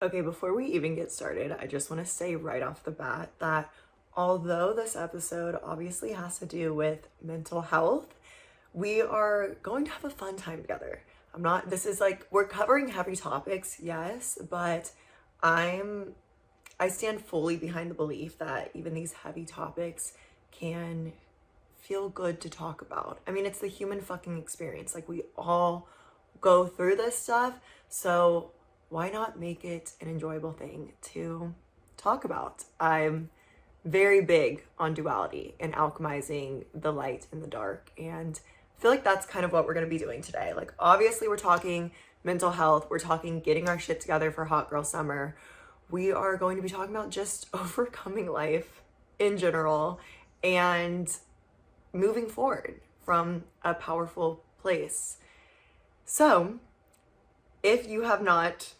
Okay, before we even get started, I just want to say right off the bat that although this episode obviously has to do with mental health, we are going to have a fun time together. This is like, we're covering heavy topics, yes, but I stand fully behind the belief that even these heavy topics can feel good to talk about. I mean, it's the human fucking experience. Like, we all go through this stuff, so why not make it an enjoyable thing to talk about? I'm very big on duality and alchemizing the light and the dark, and I feel like that's kind of what we're going to be doing today. Like, obviously we're talking mental health, we're talking getting our shit together for hot girl summer. We are going to be talking about just overcoming life in general and moving forward from a powerful place. So if you have not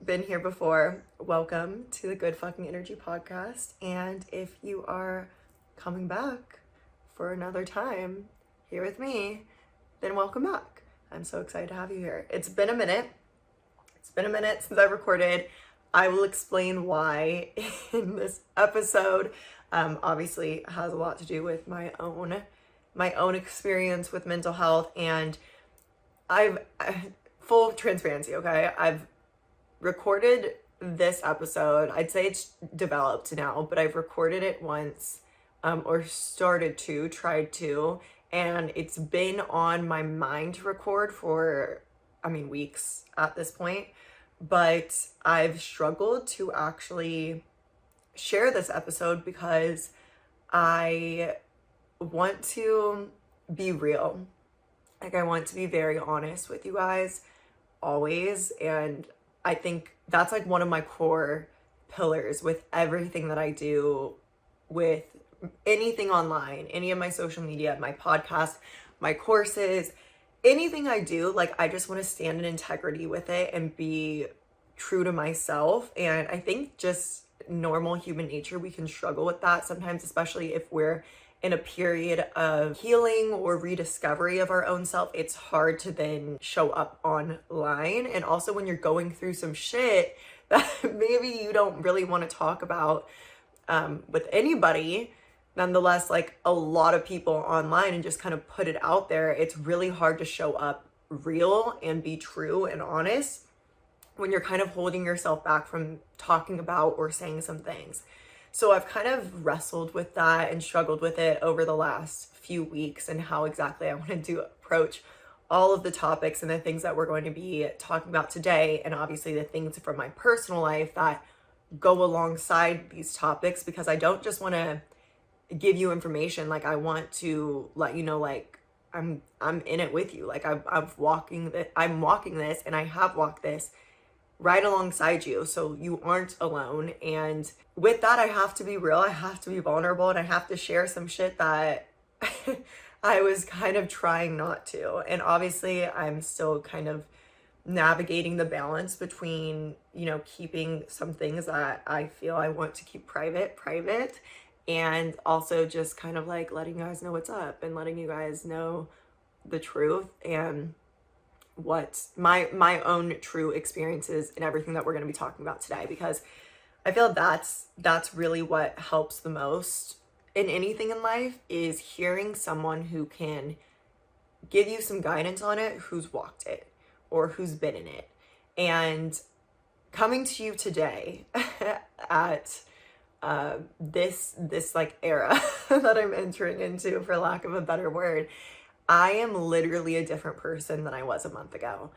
been here before, welcome to the Good Fucking Energy podcast. And if you are coming back for another time here with me, then welcome back. I'm so excited to have you here. It's been a minute since I recorded. I will explain why in this episode. Obviously it has a lot to do with my own experience with mental health, and full transparency, okay? I've recorded this episode. I'd say it's developed now, but I've recorded it once, or tried to, and it's been on my mind to record for, weeks at this point, but I've struggled to actually share this episode because I want to be real. Like, I want to be very honest with you guys always, and I think that's like one of my core pillars with everything that I do, with anything online, any of my social media, my podcast, my courses, anything I do. Like, I just want to stand in integrity with it and be true to myself. And I think just normal human nature, we can struggle with that sometimes, especially if we're in a period of healing or rediscovery of our own self. It's hard to then show up online. And also when you're going through some shit that maybe you don't really want to talk about with anybody, nonetheless, like, a lot of people online and just kind of put it out there, it's really hard to show up real and be true and honest when you're kind of holding yourself back from talking about or saying some things. So I've kind of wrestled with that and struggled with it over the last few weeks, and how exactly I wanted to approach all of the topics and the things that we're going to be talking about today, and obviously the things from my personal life that go alongside these topics, because I don't just want to give you information. Like, I want to let you know, like, I'm in it with you. Like, I'm walking this, and I have walked this right alongside you, so you aren't alone. And with that, I have to be real, I have to be vulnerable, and I have to share some shit that I was kind of trying not to. And obviously I'm still kind of navigating the balance between, keeping some things that I feel I want to keep private, and also just kind of like letting you guys know what's up and letting you guys know the truth and what my own true experiences and everything that we're going to be talking about today, because I feel that's really what helps the most in anything in life, is hearing someone who can give you some guidance on it, who's walked it or who's been in it. And coming to you today at this like era that I'm entering into, for lack of a better word, I am literally a different person than I was a month ago.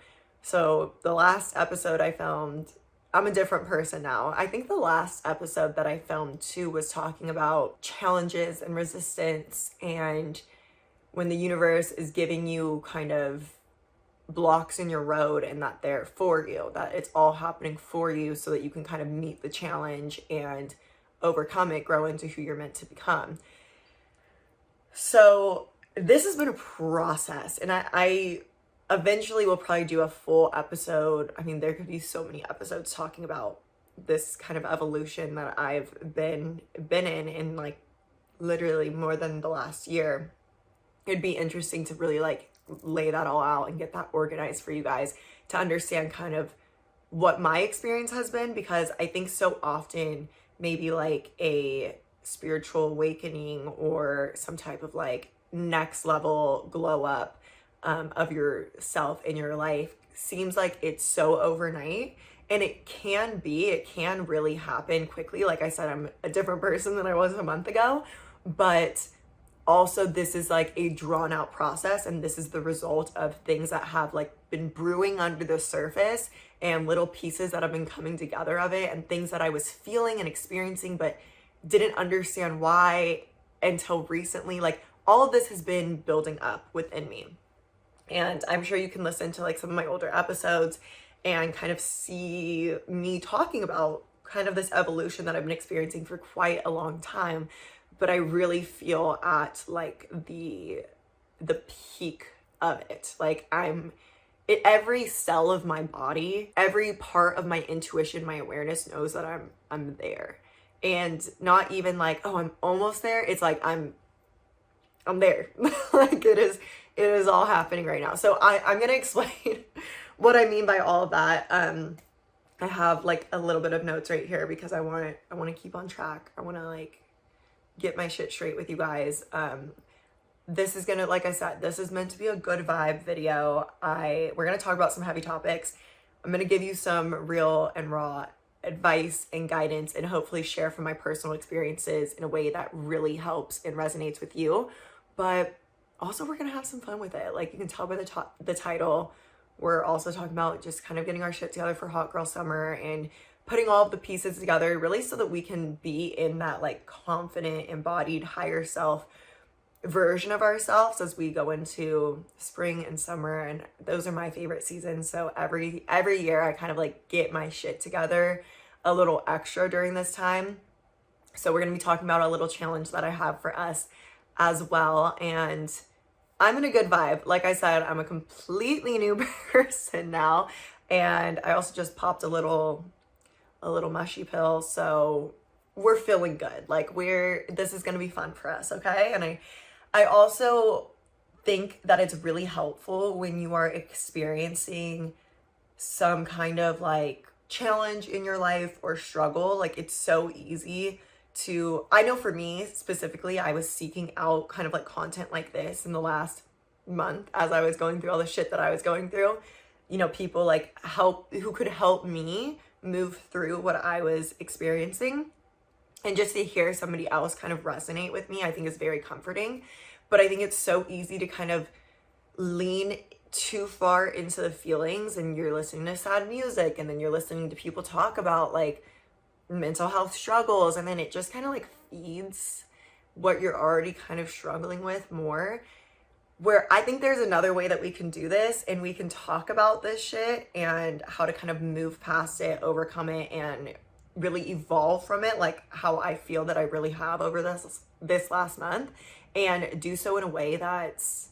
So the last episode I filmed, I'm a different person now. I think the last episode that I filmed too was talking about challenges and resistance, and when the universe is giving you kind of blocks in your road, and that they're for you, that it's all happening for you so that you can kind of meet the challenge and overcome it, grow into who you're meant to become. So this has been a process, and I eventually will probably do a full episode. I mean, there could be so many episodes talking about this kind of evolution that I've been in like literally more than the last year. It'd be interesting to really like lay that all out and get that organized for you guys to understand kind of what my experience has been, because I think so often maybe like a spiritual awakening or some type of like next level glow up of yourself in your life seems like it's so overnight. And it can really happen quickly. Like I said, I'm a different person than I was a month ago, but also this is like a drawn out process, and this is the result of things that have like been brewing under the surface and little pieces that have been coming together of it, and things that I was feeling and experiencing but didn't understand why until recently. Like all of this has been building up within me, and I'm sure you can listen to like some of my older episodes and kind of see me talking about kind of this evolution that I've been experiencing for quite a long time. But I really feel at like the peak of it. Like every cell of my body, every part of my intuition, my awareness knows that I'm there. And not even like, oh, I'm almost there. It's like I'm there. Like it is all happening right now. So I'm gonna explain what I mean by all of that. I have like a little bit of notes right here because I want to keep on track. I want to like get my shit straight with you guys. This is gonna, like I said, this is meant to be a good vibe video. We're gonna talk about some heavy topics. I'm gonna give you some real and raw advice and guidance, and hopefully share from my personal experiences in a way that really helps and resonates with you. But also we're gonna have some fun with it. Like you can tell by the title, we're also talking about just kind of getting our shit together for hot girl summer and putting all of the pieces together really so that we can be in that like confident, embodied, higher self version of ourselves as we go into spring and summer. And those are my favorite seasons. So every year I kind of like get my shit together a little extra during this time. So we're going to be talking about a little challenge that I have for us as well. And I'm in a good vibe. Like I said, I'm a completely new person now. And I also just popped a little mushy pill. So we're feeling good. Like this is going to be fun for us. Okay. And I also think that it's really helpful when you are experiencing some kind of like challenge in your life or struggle. Like it's so easy I know for me specifically, I was seeking out kind of like content like this in the last month as I was going through all the shit that I was going through. You know, people like who could help me move through what I was experiencing. And just to hear somebody else kind of resonate with me, I think is very comforting. But I think it's so easy to kind of lean too far into the feelings, and you're listening to sad music, and then you're listening to people talk about like mental health struggles, and then it just kind of like feeds what you're already kind of struggling with more. Where I think there's another way that we can do this, and we can talk about this shit and how to kind of move past it, overcome it, and really evolve from it, like how I feel that I really have over this last month, and do so in a way that's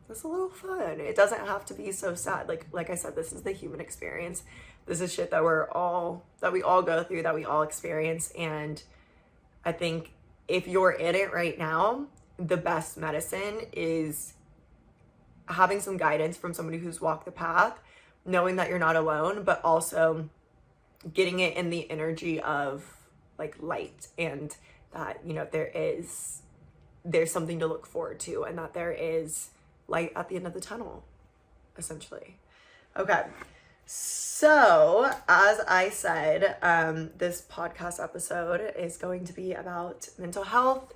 a little fun. It doesn't have to be so sad. Like I said, this is the human experience. This is shit that we all go through, that we all experience. And I think if you're in it right now, the best medicine is having some guidance from somebody who's walked the path, knowing that you're not alone, but also getting it in the energy of like light, and that, you know, there's something to look forward to, and that there is light at the end of the tunnel, essentially. Okay. So, as I said, this podcast episode is going to be about mental health,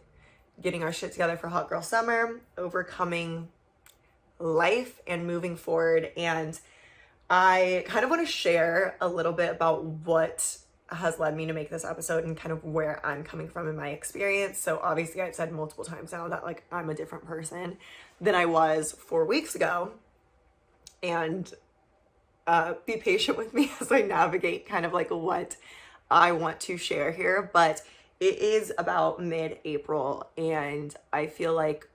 getting our shit together for hot girl summer, overcoming life, and moving forward. And I kind of want to share a little bit about what has led me to make this episode and kind of where I'm coming from in my experience. So obviously I've said multiple times now that like I'm a different person than I was 4 weeks ago. And be patient with me as I navigate kind of like what I want to share here. But it is about mid-April, and I feel like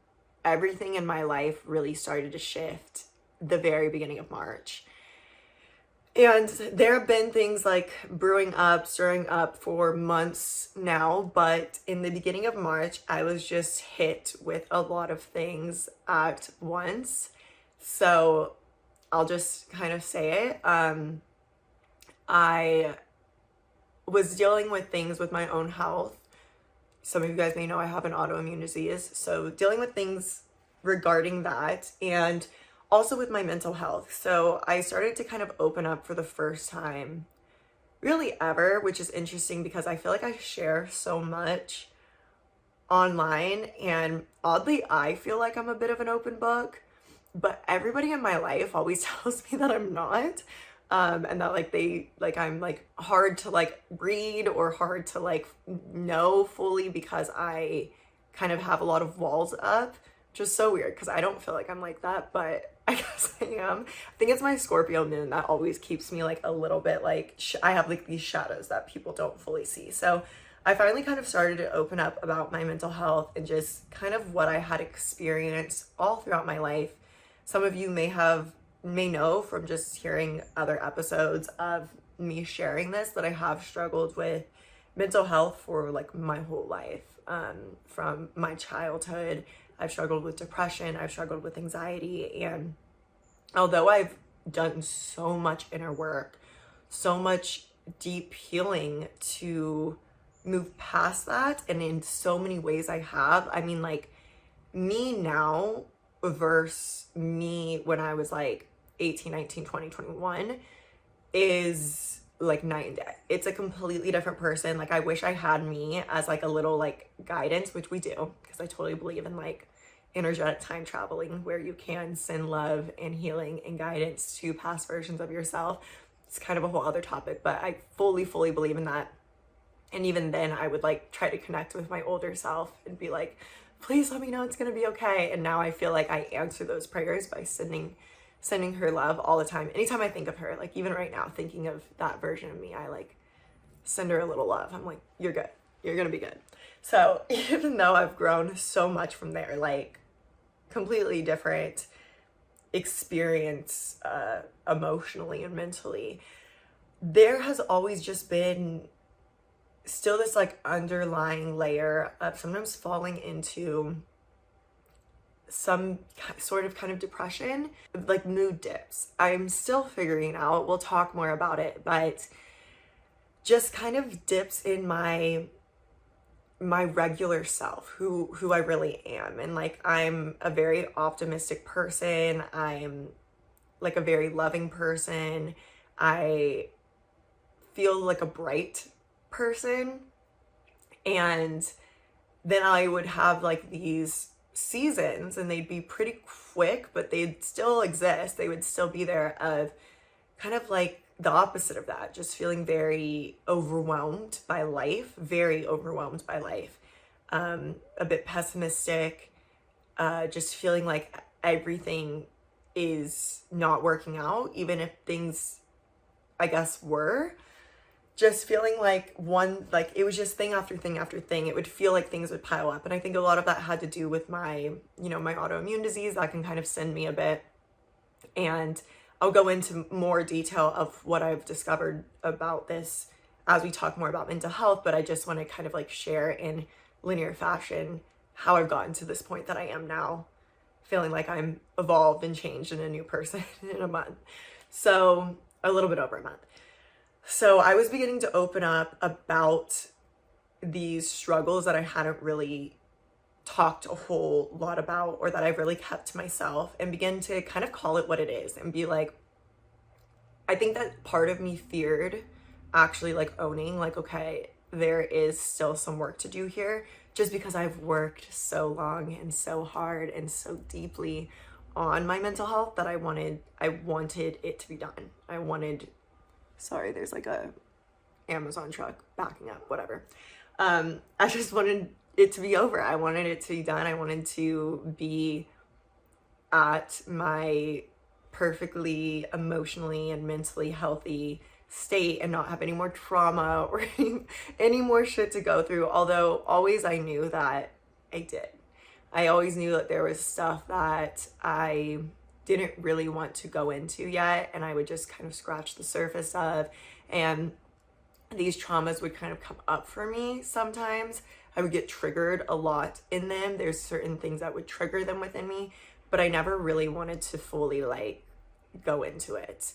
everything in my life really started to shift the very beginning of March. And there have been things like brewing up, stirring up for months now, but in the beginning of March, I was just hit with a lot of things at once. So I'll just kind of say it. I was dealing with things with my own health. Some of you guys may know I have an autoimmune disease, so dealing with things regarding that, and also with my mental health. So I started to kind of open up for the first time really ever, which is interesting because I feel like I share so much online, and oddly I feel like I'm a bit of an open book, but everybody in my life always tells me that I'm not. And that I'm like hard to like read or hard to like know fully because I kind of have a lot of walls up, which is so weird because I don't feel like I'm like that, but I guess I am. I think it's my Scorpio moon that always keeps me like a little bit like, I have like these shadows that people don't fully see. So I finally kind of started to open up about my mental health and just kind of what I had experienced all throughout my life. Some of you may know from just hearing other episodes of me sharing this that I have struggled with mental health for like my whole life. From my childhood, I've struggled with depression, I've struggled with anxiety, and although I've done so much inner work, so much deep healing to move past that, and in so many ways I have, I mean, like, me now versus me when I was like 18, 19, 20, 21 is like night and day. It's a completely different person. Like, I wish I had me as like a little like guidance, which we do, because I totally believe in like energetic time traveling where you can send love and healing and guidance to past versions of yourself. It's kind of a whole other topic, but I fully believe in that. And even then I would like try to connect with my older self and be like, please let me know it's gonna be okay. And now I feel like I answer those prayers by sending her love all the time. Anytime I think of her, like even right now, thinking of that version of me, I like send her a little love. I'm like, you're good. You're gonna be good. So even though I've grown so much from there, like completely different experience emotionally and mentally, there has always just been still this like underlying layer of sometimes falling into some sort of kind of depression, like mood dips. I'm still figuring out, we'll talk more about it, but just kind of dips in my regular self, who I really am. And like, I'm a very optimistic person. I'm like a very loving person. I feel like a bright person. And then I would have like these seasons, and they'd be pretty quick, but they'd still exist. They would still be there, of kind of like the opposite of that, just feeling very overwhelmed by life, a bit pessimistic, just feeling like everything is not working out, even if things, I guess, were. Just feeling like it was just thing after thing after thing. It would feel like things would pile up. And I think a lot of that had to do with my autoimmune disease. That can kind of send me a bit. And I'll go into more detail of what I've discovered about this as we talk more about mental health. But I just want to kind of like share in linear fashion how I've gotten to this point that I am now, feeling like I'm evolved and changed and a new person in a month. So a little bit over a month. So I was beginning to open up about these struggles that I hadn't really talked a whole lot about, or that I've really kept to myself, and begin to kind of call it what it is and be like, I think that part of me feared actually like owning, like, okay, there is still some work to do here, just because I've worked so long and so hard and so deeply on my mental health that I wanted it to be done. Sorry, there's like a Amazon truck backing up, whatever. I just wanted it to be over. I wanted it to be done. I wanted to be at my perfectly emotionally and mentally healthy state and not have any more trauma or any more shit to go through. Although always I knew that I did. I always knew that there was stuff that I didn't really want to go into yet, and I would just kind of scratch the surface of, and these traumas would kind of come up for me sometimes. I would get triggered a lot in them. There's certain things that would trigger them within me, but I never really wanted to fully like go into it.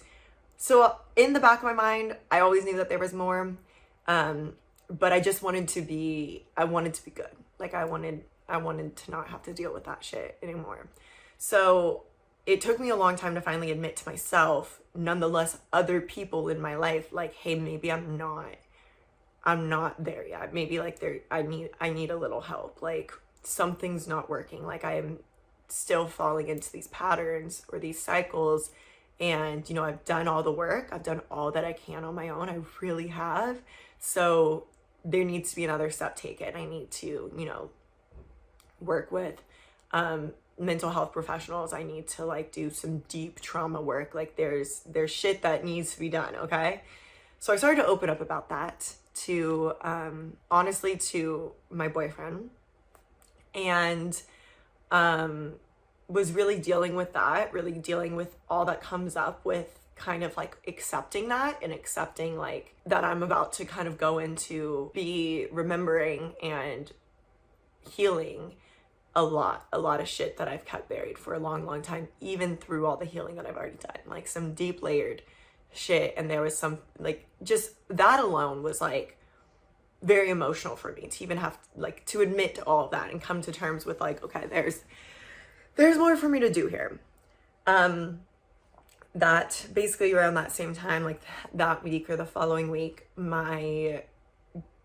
So in the back of my mind, I always knew that there was more. But I just wanted to be, I wanted to be good. Like I wanted to not have to deal with that shit anymore. So it took me a long time to finally admit to myself, nonetheless, other people in my life, like, hey, maybe I'm not there yet. Maybe like I need a little help. Like something's not working. Like I am still falling into these patterns or these cycles. And, I've done all the work. I've done all that I can on my own. I really have. So there needs to be another step taken. I need to, work with mental health professionals. I need to like do some deep trauma work. Like there's shit that needs to be done. Okay. So I started to open up about that to, honestly, to my boyfriend, and, was really dealing with that, really dealing with all that comes up with kind of like accepting that, and accepting like that I'm about to kind of go into be remembering and healing a lot of shit that I've kept buried for a long time, even through all the healing that I've already done, like some deep layered shit. And there was some like, just that alone was like very emotional for me to even have like to admit to all of that and come to terms with like, okay, there's more for me to do here. That basically around that same time, like that week or the following week, my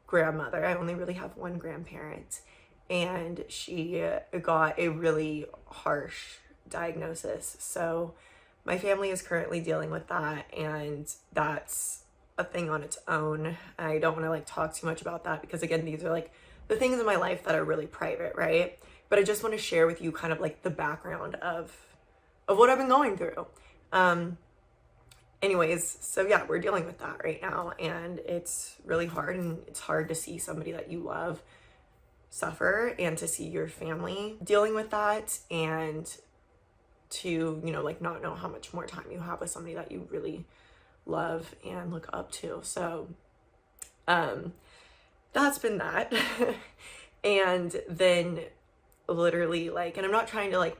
grandmother, I only really have one grandparent, and she got a really harsh diagnosis. So my family is currently dealing with that, and that's a thing on its own. I don't want to like talk too much about that because again, these are like the things in my life that are really private, right? But I just want to share with you kind of like the background of what I've been going through. Anyways, so yeah, we're dealing with that right now, and it's really hard, and it's hard to see somebody that you love suffer, and to see your family dealing with that, and to, like not know how much more time you have with somebody that you really love and look up to. So, that's been that. And then literally like, and I'm not trying to like,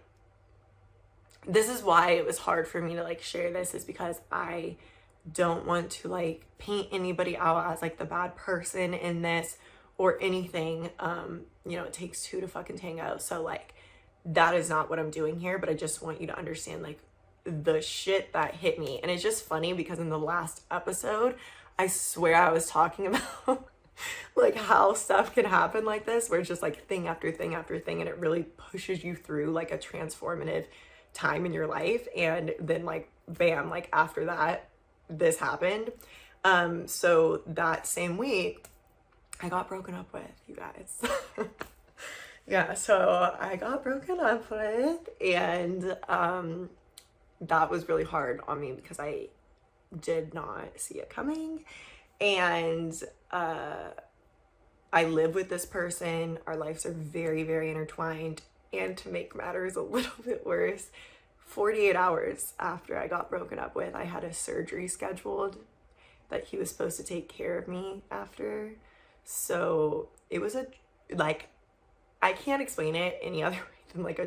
this is why it was hard for me to like share this, is because I don't want to like paint anybody out as like the bad person in this or anything. It takes two to fucking tango. So like, that is not what I'm doing here, but I just want you to understand like the shit that hit me. And it's just funny because in the last episode, I swear I was talking about like how stuff can happen like this, where it's just like thing after thing after thing, and it really pushes you through like a transformative time in your life. And then like bam, like after that this happened. So that same week I got broken up with, you guys. Yeah, so I got broken up with, and that was really hard on me because I did not see it coming. And I live with this person. Our lives are very, very intertwined. And to make matters a little bit worse, 48 hours after I got broken up with, I had a surgery scheduled that he was supposed to take care of me after. So it was like, I can't explain it any other way than like a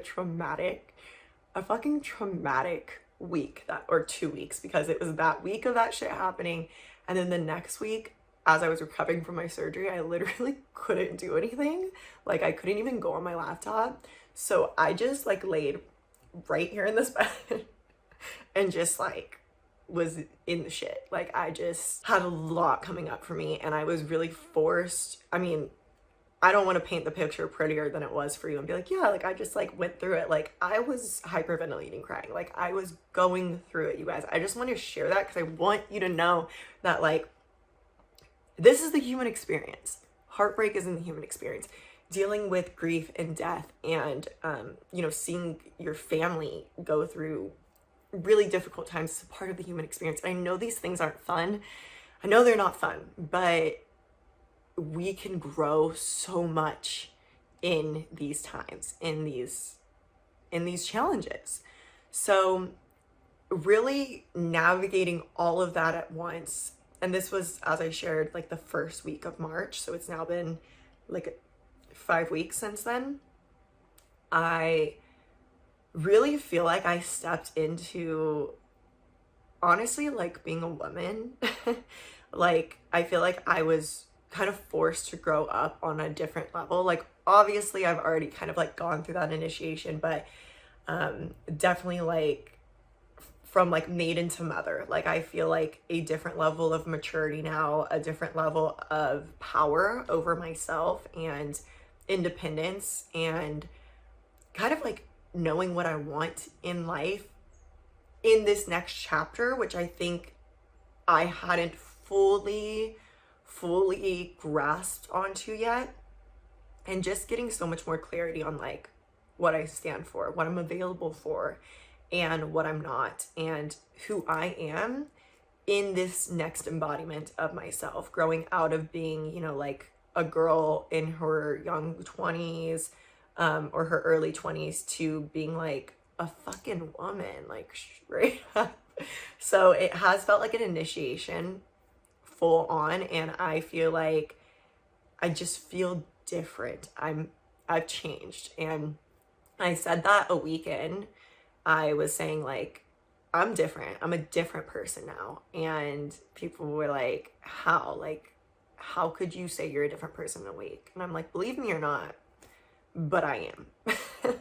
fucking traumatic week, or 2 weeks, because it was that week of that shit happening. And then the next week, as I was recovering from my surgery, I literally couldn't do anything. Like I couldn't even go on my laptop. So I just like laid right here in this bed and just like was in the shit. Like I just had a lot coming up for me, and I was really forced. I mean, I don't want to paint the picture prettier than it was for you and be like, yeah, like I just like went through it. Like I was hyperventilating, crying. Like I was going through it, you guys. I just want to share that because I want you to know that like, this is the human experience. Heartbreak is in the human experience. Dealing with grief and death, and, seeing your family go through really difficult times is a part of the human experience. I know these things aren't fun. I know they're not fun, but we can grow so much in these times, in these challenges. So really navigating all of that at once. And this was, as I shared, like the first week of March. So it's now been like 5 weeks since then. I really feel like I stepped into honestly like being a woman. Like I feel like I was kind of forced to grow up on a different level. Like obviously I've already kind of like gone through that initiation, but definitely like from like maiden to mother, like I feel like a different level of maturity now, a different level of power over myself and independence, and kind of like knowing what I want in life in this next chapter, which I think I hadn't fully grasped onto yet. And just getting so much more clarity on like what I stand for, what I'm available for, and what I'm not, and who I am in this next embodiment of myself, growing out of being, you know, like a girl in her young 20s, or her early 20s, to being like a fucking woman, like straight up. So it has felt like an initiation full on, and I feel like I just feel different. I've changed. And I said that a week in. I was saying like, I'm different. I'm a different person now. And people were like, how? Like, how could you say you're a different person in a week? And I'm like, believe me or not, but I am.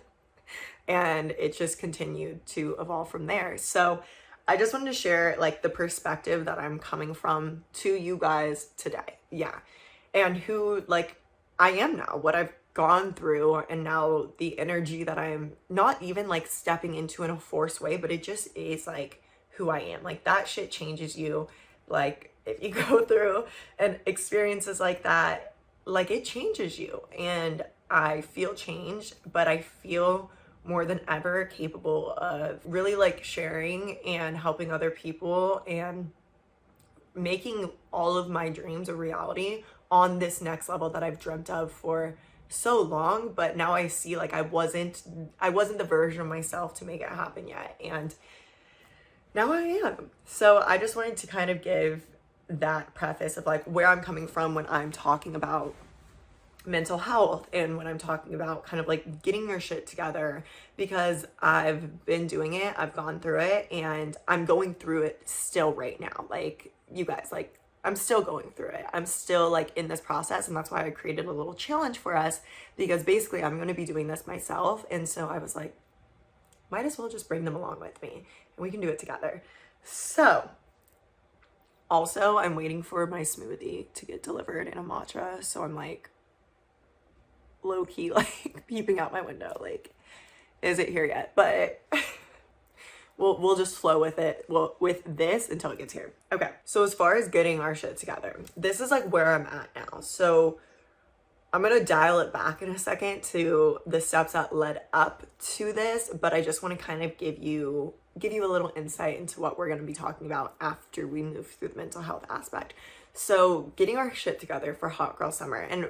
And it just continued to evolve from there. So I just wanted to share like the perspective that I'm coming from to you guys today. Yeah. And who like I am now, what I've gone through, and now the energy that I'm not even like stepping into in a forced way, but it just is like who I am. Like that shit changes you. Like if you go through and experiences like that, like it changes you. And I feel changed, but I feel more than ever capable of really like sharing and helping other people and making all of my dreams a reality on this next level that I've dreamt of for so long. But now I see like I wasn't the version of myself to make it happen yet, and now I am. So I just wanted to kind of give that preface of like where I'm coming from when I'm talking about mental health and when I'm talking about kind of like getting your shit together, because I've been doing it, I've gone through it, and I'm going through it still right now. Like you guys, like I'm still going through it. I'm still like in this process, and that's why I created a little challenge for us, because basically I'm going to be doing this myself. And so I was like, might as well just bring them along with me and we can do it together. So also I'm waiting for my smoothie to get delivered in a matcha. So I'm like low-key like peeping out my window, like, is it here yet? But we'll just flow with it, well, with this until it gets here. Okay, so as far as getting our shit together, this is like where I'm at now. So I'm gonna dial it back in a second to the steps that led up to this, but I just want to kind of give you a little insight into what we're going to be talking about after we move through the mental health aspect. So getting our shit together for Hot Girl Summer. And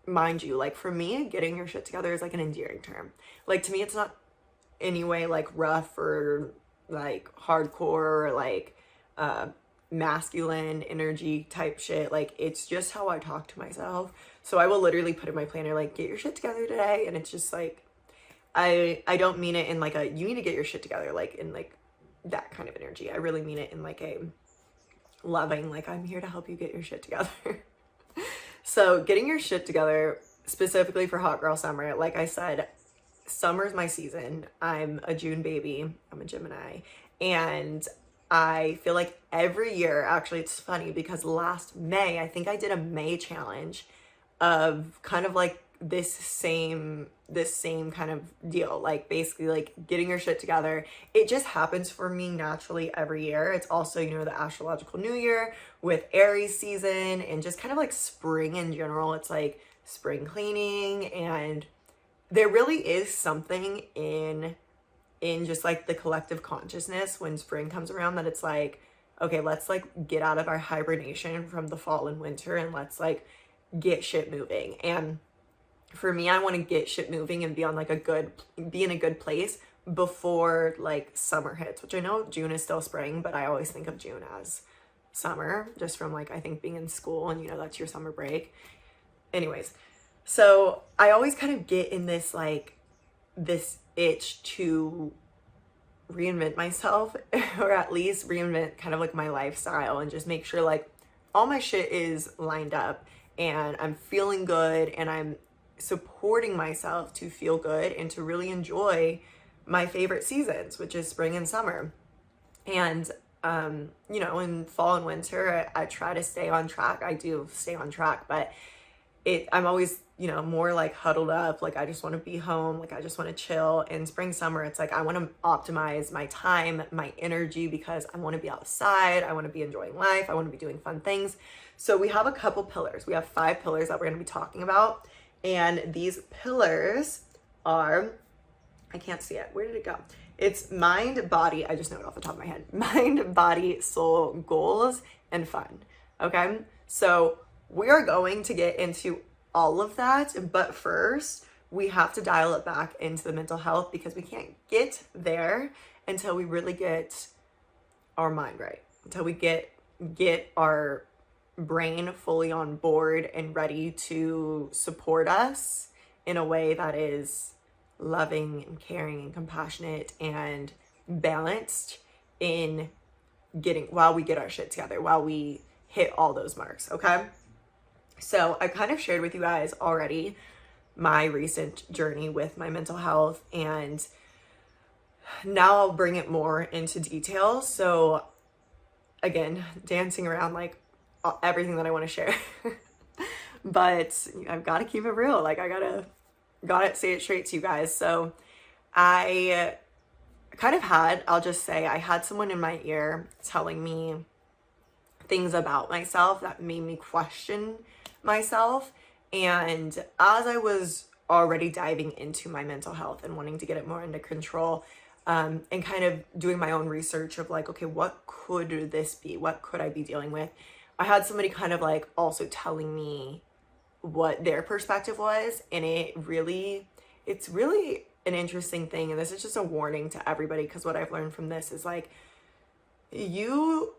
mind you, like for me, getting your shit together is like an endearing term. Like to me, it's not any way like rough or like hardcore or like masculine energy type shit. Like it's just how I talk to myself. So I will literally put in my planner like, get your shit together today, and it's just like I don't mean it in like a you need to get your shit together like in like that kind of energy. I really mean it in like a loving, like I'm here to help you get your shit together. So getting your shit together specifically for Hot Girl Summer, like I said, summer's my season. I'm a June baby. I'm a Gemini. And I feel like every year, actually it's funny because last May, I think I did a May challenge of kind of like this same kind of deal, like basically like getting your shit together. It just happens for me naturally every year. It's also, you know, the astrological new year with Aries season and just kind of like spring in general. It's like spring cleaning, and there really is something in just like the collective consciousness when spring comes around that it's like, okay, let's like get out of our hibernation from the fall and winter and let's like get shit moving. And for me, I want to get shit moving and be in a good place before like summer hits, which I know June is still spring, but I always think of June as summer just from like, I think being in school and, you know, that's your summer break. Anyways, so I always kind of get in this like this itch to reinvent myself or at least reinvent kind of like my lifestyle and just make sure like all my shit is lined up and I'm feeling good and I'm supporting myself to feel good and to really enjoy my favorite seasons, which is spring and summer. And you know, in fall and winter, I try to stay on track. I do stay on track, but I'm always, you know, more like huddled up. Like I just want to be home. Like I just want to chill. In spring, summer, it's like I want to optimize my time, my energy, because I want to be outside. I want to be enjoying life. I want to be doing fun things. So we have a couple pillars. We have 5 pillars that we're going to be talking about. And these pillars are, I can't see it. Where did it go? It's mind, body. I just know it off the top of my head. Mind, body, soul, goals, and fun. Okay. So we are going to get into all of that. But first, we have to dial it back into the mental health because we can't get there until we really get our mind right, until we get our brain fully on board and ready to support us in a way that is loving and caring and compassionate and balanced in while we get our shit together, while we hit all those marks. Okay. So I kind of shared with you guys already my recent journey with my mental health, and now I'll bring it more into detail. So again, dancing around like everything that I want to share, but I've got to keep it real. Like I gotta say it straight to you guys. So I kind of I'll just say I had someone in my ear telling me things about myself that made me question myself. And as I was already diving into my mental health and wanting to get it more under control, and kind of doing my own research of like, okay, what could this be? What could I be dealing with? I had somebody kind of like also telling me what their perspective was. And it's really an interesting thing. And this is just a warning to everybody, because what I've learned from this is like, you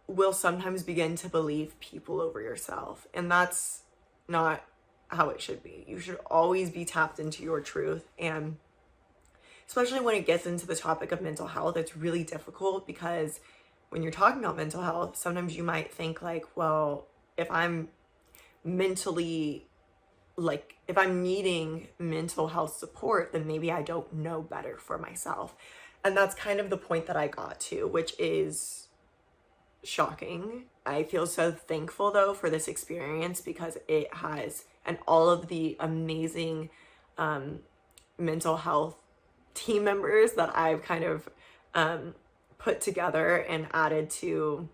will sometimes begin to believe people over yourself. And that's not how it should be. You should always be tapped into your truth. And especially when it gets into the topic of mental health, it's really difficult because when you're talking about mental health, sometimes you might think like, well, if I'm mentally, like if I'm needing mental health support, then maybe I don't know better for myself. And that's kind of the point that I got to, which is shocking. I feel so thankful though for this experience, because it has, and all of the amazing mental health team members that I've kind of put together and added to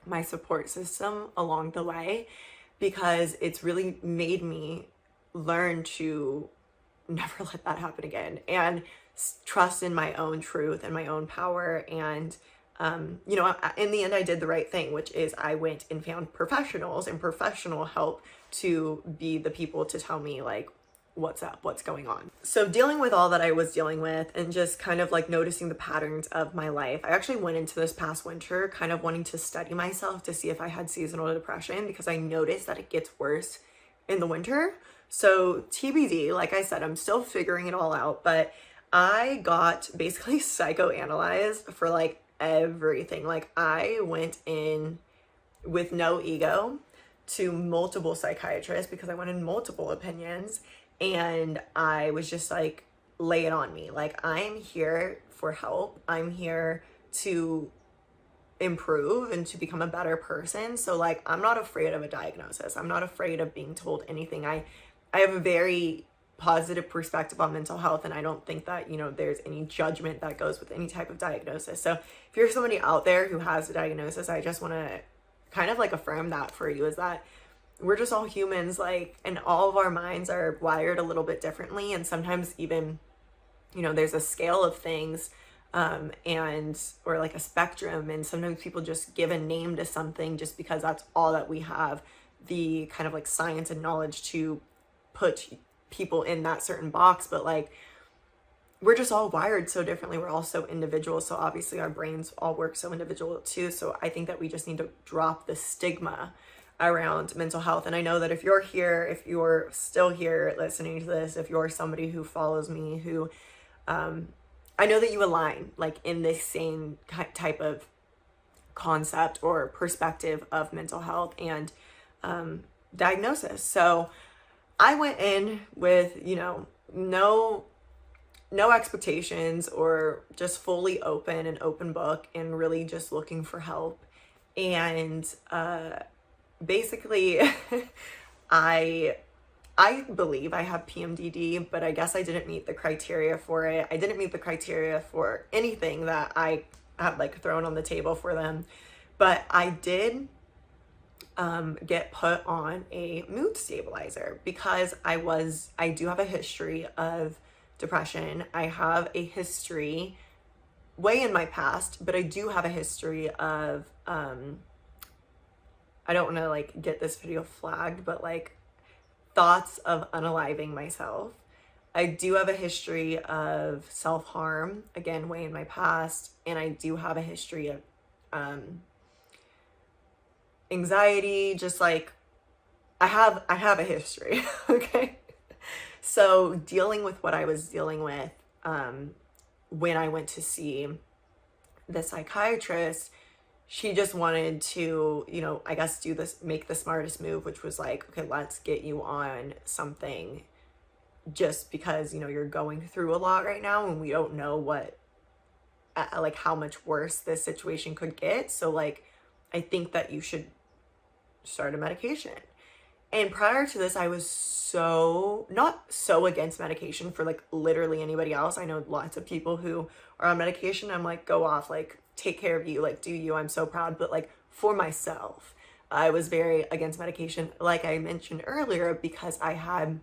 my support system along the way, because it's really made me learn to never let that happen again and trust in my own truth and my own power. And you know, in the end, I did the right thing, which is I went and found professionals and professional help to be the people to tell me like, what's up, what's going on. So dealing with all that I was dealing with and just kind of like noticing the patterns of my life, I actually went into this past winter kind of wanting to study myself to see if I had seasonal depression, because I noticed that it gets worse in the winter. So TBD, like I said, I'm still figuring it all out, but I got basically psychoanalyzed for like everything. Like I went in with no ego to multiple psychiatrists because I wanted multiple opinions. And I was just like, lay it on me. Like, I'm here for help. I'm here to improve and to become a better person. So like, I'm not afraid of a diagnosis. I'm not afraid of being told anything. I have a very positive perspective on mental health. And I don't think that, you know, there's any judgment that goes with any type of diagnosis. So if you're somebody out there who has a diagnosis, I just want to kind of like affirm that for you, is that we're just all humans, like, and all of our minds are wired a little bit differently. And sometimes even, you know, there's a scale of things, or like a spectrum. And sometimes people just give a name to something just because that's all that we have the kind of like science and knowledge to put people in that certain box. But like, we're just all wired so differently. We're all so individual. So obviously our brains all work so individual too. So I think that we just need to drop the stigma around mental health. And I know that if you're here, if you're still here listening to this, if you're somebody who follows me, who I I know that you align like in this same type of concept or perspective of mental health and diagnosis. So I went in with, you know, no expectations, or just fully open, an open book, and really just looking for help. And basically I believe I have PMDD, but I guess I didn't meet the criteria for it. I didn't meet the criteria for anything that I had like thrown on the table for them. But I did get put on a mood stabilizer because I do have a history of depression. I have a history way in my past, but I do have a history of, I don't want to like get this video flagged, but like thoughts of unaliving myself. I do have a history of self-harm, again, way in my past, and I do have a history of anxiety, just like I have a history, okay? So dealing with what I was dealing with when I went to see the psychiatrist, she just wanted to, you know, I guess make the smartest move, which was like, okay, let's get you on something just because, you know, you're going through a lot right now and we don't know what, like how much worse this situation could get. So like, I think that you should start a medication. And prior to this, I was not so against medication for like literally anybody else. I know lots of people who are on medication. I'm like, go off, like take care of you, like do you, I'm so proud. But like for myself, I was very against medication, like I mentioned earlier, because I had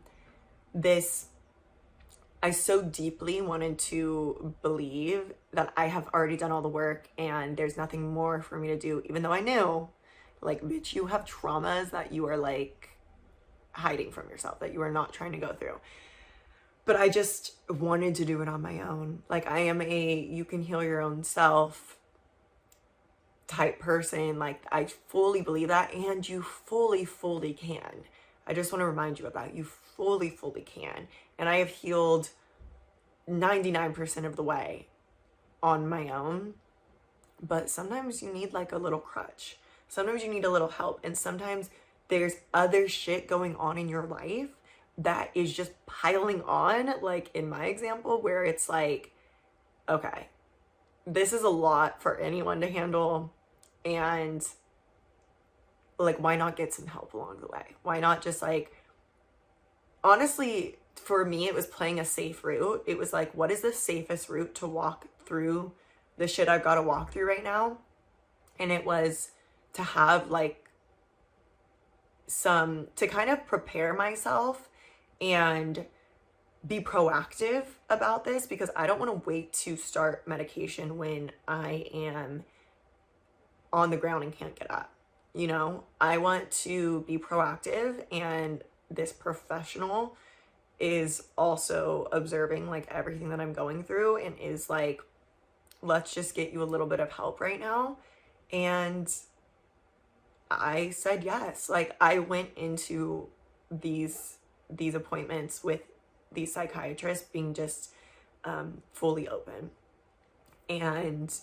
I so deeply wanted to believe that I have already done all the work and there's nothing more for me to do, even though I knew, like, bitch, you have traumas that you are like hiding from yourself, that you are not trying to go through. But I just wanted to do it on my own. Like, I am you can heal your own self type person. Like, I fully believe that, and you fully can. I just want to remind you of that. You fully can. And I have healed 99% of the way on my own. But sometimes you need like a little crutch. Sometimes you need a little help. And sometimes there's other shit going on in your life that is just piling on, like in my example, where it's like, okay, this is a lot for anyone to handle. And like, why not get some help along the way? Why not just like, honestly, for me, it was playing a safe route. It was like, what is the safest route to walk through the shit I've got to walk through right now? And it was to have like to kind of prepare myself and be proactive about this, because I don't want to wait to start medication when I am on the ground and can't get up. You know, I want to be proactive, and this professional is also observing like everything that I'm going through and is like, let's just get you a little bit of help right now. And I said yes. Like, I went into these appointments with these psychiatrists being just fully open. And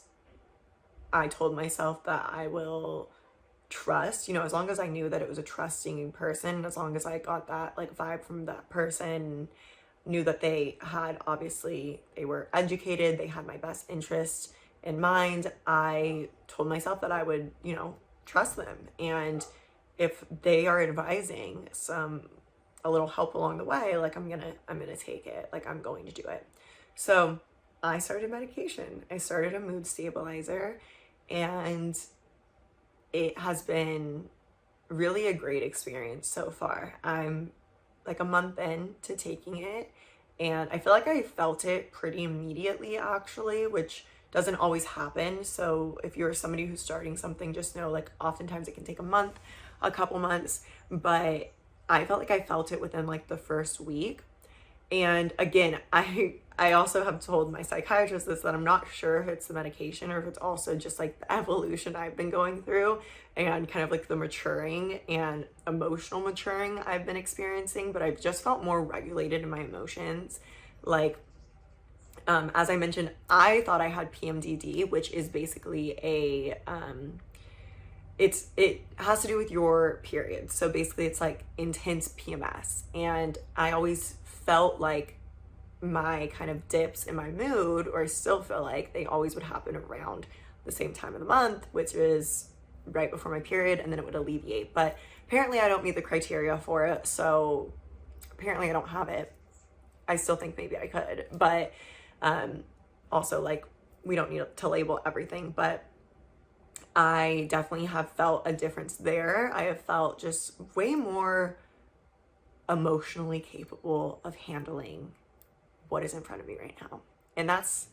I told myself that I will trust, you know, as long as I knew that it was a trusting person, as long as I got that like vibe from that person, knew that they were educated, they had my best interest in mind, I told myself that I would, you know, trust them. And if they are advising a little help along the way, like I'm gonna take it, like I'm going to do it. So I started medication. I started a mood stabilizer, and it has been really a great experience so far. I'm like a month into taking it, and I feel like I felt it pretty immediately, actually, which doesn't always happen. So if you're somebody who's starting something, just know like oftentimes it can take a month, a couple months, but I felt like I felt it within like the first week. And again, I also have told my psychiatrist this, that I'm not sure if it's the medication or if it's also just like the evolution I've been going through and kind of like the maturing and emotional maturing I've been experiencing. But I've just felt more regulated in my emotions. Like, As I mentioned, I thought I had PMDD, which is basically it has to do with your period. So basically it's like intense PMS. And I always felt like my kind of dips in my mood, or I still feel like they always would happen around the same time of the month, which is right before my period, and then it would alleviate. But apparently I don't meet the criteria for it, so apparently I don't have it. I still think maybe I could, but also, like, we don't need to label everything, but I definitely have felt a difference there. I have felt just way more emotionally capable of handling what is in front of me right now. And that's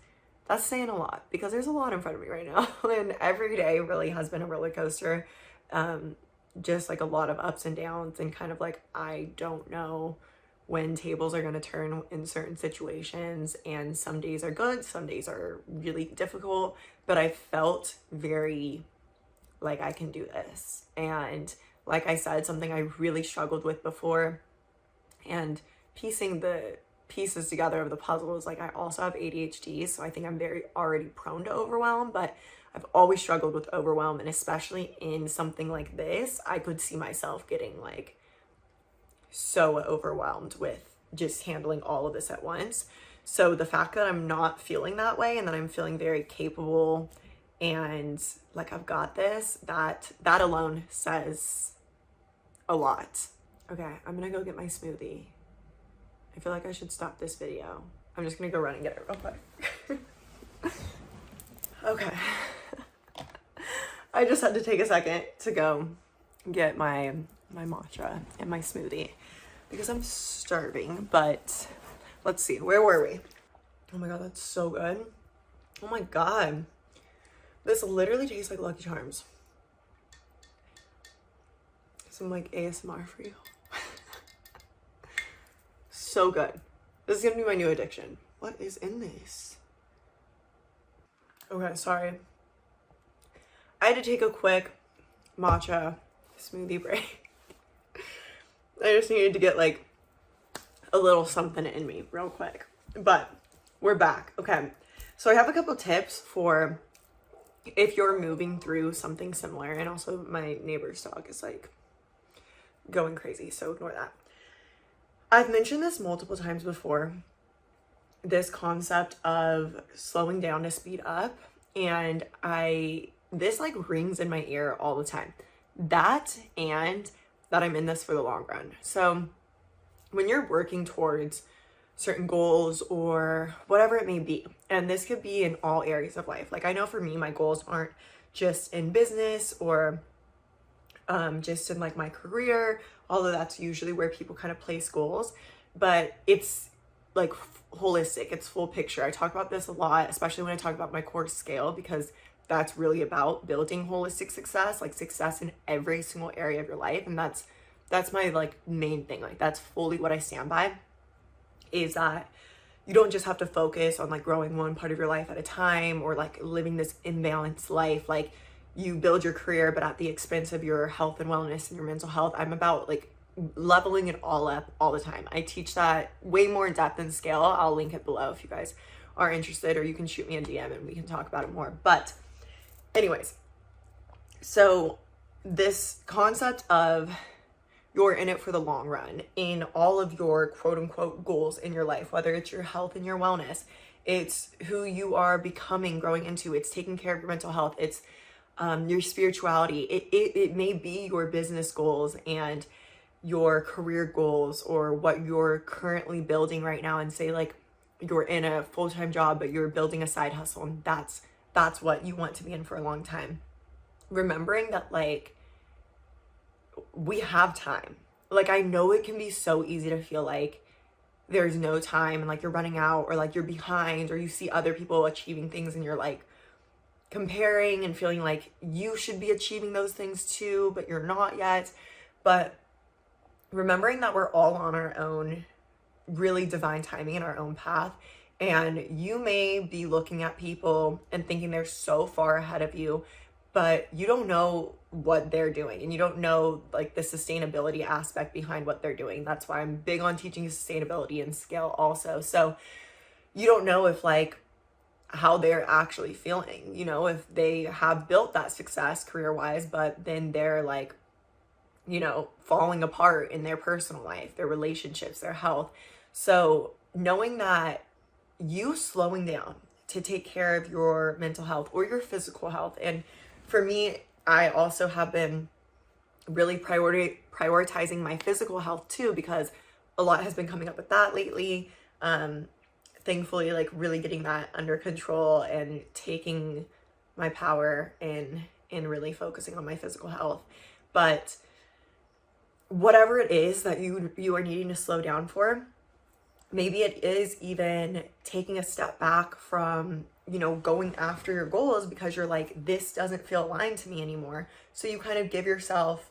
saying a lot, because there's a lot in front of me right now. And every day really has been a roller coaster. Just like a lot of ups and downs, and kind of like, I don't know when tables are going to turn in certain situations, and some days are good, some days are really difficult, but I felt very like I can do this. And like I said, something I really struggled with before, and piecing the pieces together of the puzzle is like, I also have ADHD, so I think I'm very already prone to overwhelm, but I've always struggled with overwhelm, and especially in something like this, I could see myself getting like so overwhelmed with just handling all of this at once. So the fact that I'm not feeling that way, and that I'm feeling very capable and like I've got this, that alone says a lot. Okay, I'm gonna go get my smoothie. I feel like I should stop this video. I'm just gonna go run and get it real quick. Okay. I just had to take a second to go get my matcha and my smoothie because I'm starving, but let's see, where were we? Oh my God, that's so good. Oh my God. This literally tastes like Lucky Charms. Some like ASMR for you. So good. This is gonna be my new addiction. What is in this? Okay, sorry. I had to take a quick matcha smoothie break. I just needed to get like a little something in me real quick. But we're back. Okay, so I have a couple tips for if you're moving through something similar. And also my neighbor's dog is like going crazy, so ignore that. I've mentioned this multiple times before, this concept of slowing down to speed up, and this like rings in my ear all the time. That, and that I'm in this for the long run. So when you're working towards certain goals or whatever it may be, and this could be in all areas of life. Like I know for me, my goals aren't just in business or just in like my career, although that's usually where people kind of place goals, but it's like holistic, it's full picture. I talk about this a lot, especially when I talk about my course Scale, because that's really about building holistic success, like success in every single area of your life. And that's my like main thing. Like that's fully what I stand by, is that you don't just have to focus on like growing one part of your life at a time, or like living this imbalanced life. Like you build your career, but at the expense of your health and wellness and your mental health. I'm about like leveling it all up all the time. I teach that way more in depth in Scale. I'll link it below if you guys are interested, or you can shoot me a DM and we can talk about it more. But anyways, so this concept of you're in it for the long run in all of your quote unquote goals in your life, whether it's your health and your wellness, it's who you are becoming, growing into, it's taking care of your mental health, it's your spirituality, it may be your business goals and your career goals, or what you're currently building right now, and say like you're in a full-time job but you're building a side hustle, and that's what you want to be in for a long time. Remembering that like we have time. Like I know it can be so easy to feel like there's no time and like you're running out, or like you're behind, or you see other people achieving things and you're like comparing and feeling like you should be achieving those things too, but you're not yet. But remembering that we're all on our own really divine timing in our own path, and you may be looking at people and thinking they're so far ahead of you, but you don't know what they're doing, and you don't know like the sustainability aspect behind what they're doing. That's why I'm big on teaching sustainability and Scale also. So you don't know if like how they're actually feeling, you know, if they have built that success career-wise, but then they're like, you know, falling apart in their personal life, their relationships, their health. So knowing that you slowing down to take care of your mental health or your physical health. And for me, I also have been really prioritizing my physical health too, because a lot has been coming up with that lately. Thankfully, like really getting that under control and taking my power in really focusing on my physical health. But whatever it is that you are needing to slow down for, maybe it is even taking a step back from, you know, going after your goals because you're like, this doesn't feel aligned to me anymore. So you kind of give yourself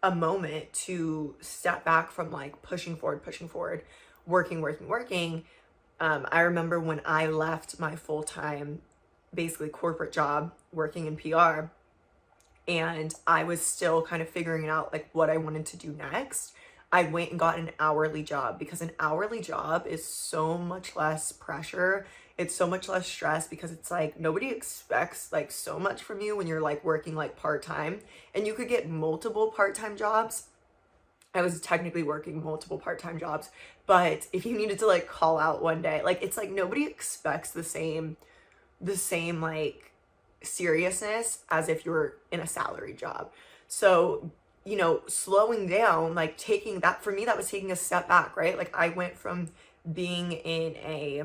a moment to step back from like pushing forward, working. I remember when I left my full-time, basically corporate job working in PR, and I was still kind of figuring out like what I wanted to do next. I went and got an hourly job, because an hourly job is so much less pressure. It's so much less stress, because it's like nobody expects like so much from you when you're like working like part-time, and you could get multiple part-time jobs. I was technically working multiple part-time jobs, but if you needed to like call out one day, like it's like nobody expects the same like seriousness as if you're in a salary job. So, you know, slowing down, like taking that, for me, that was taking a step back, right? Like I went from being in a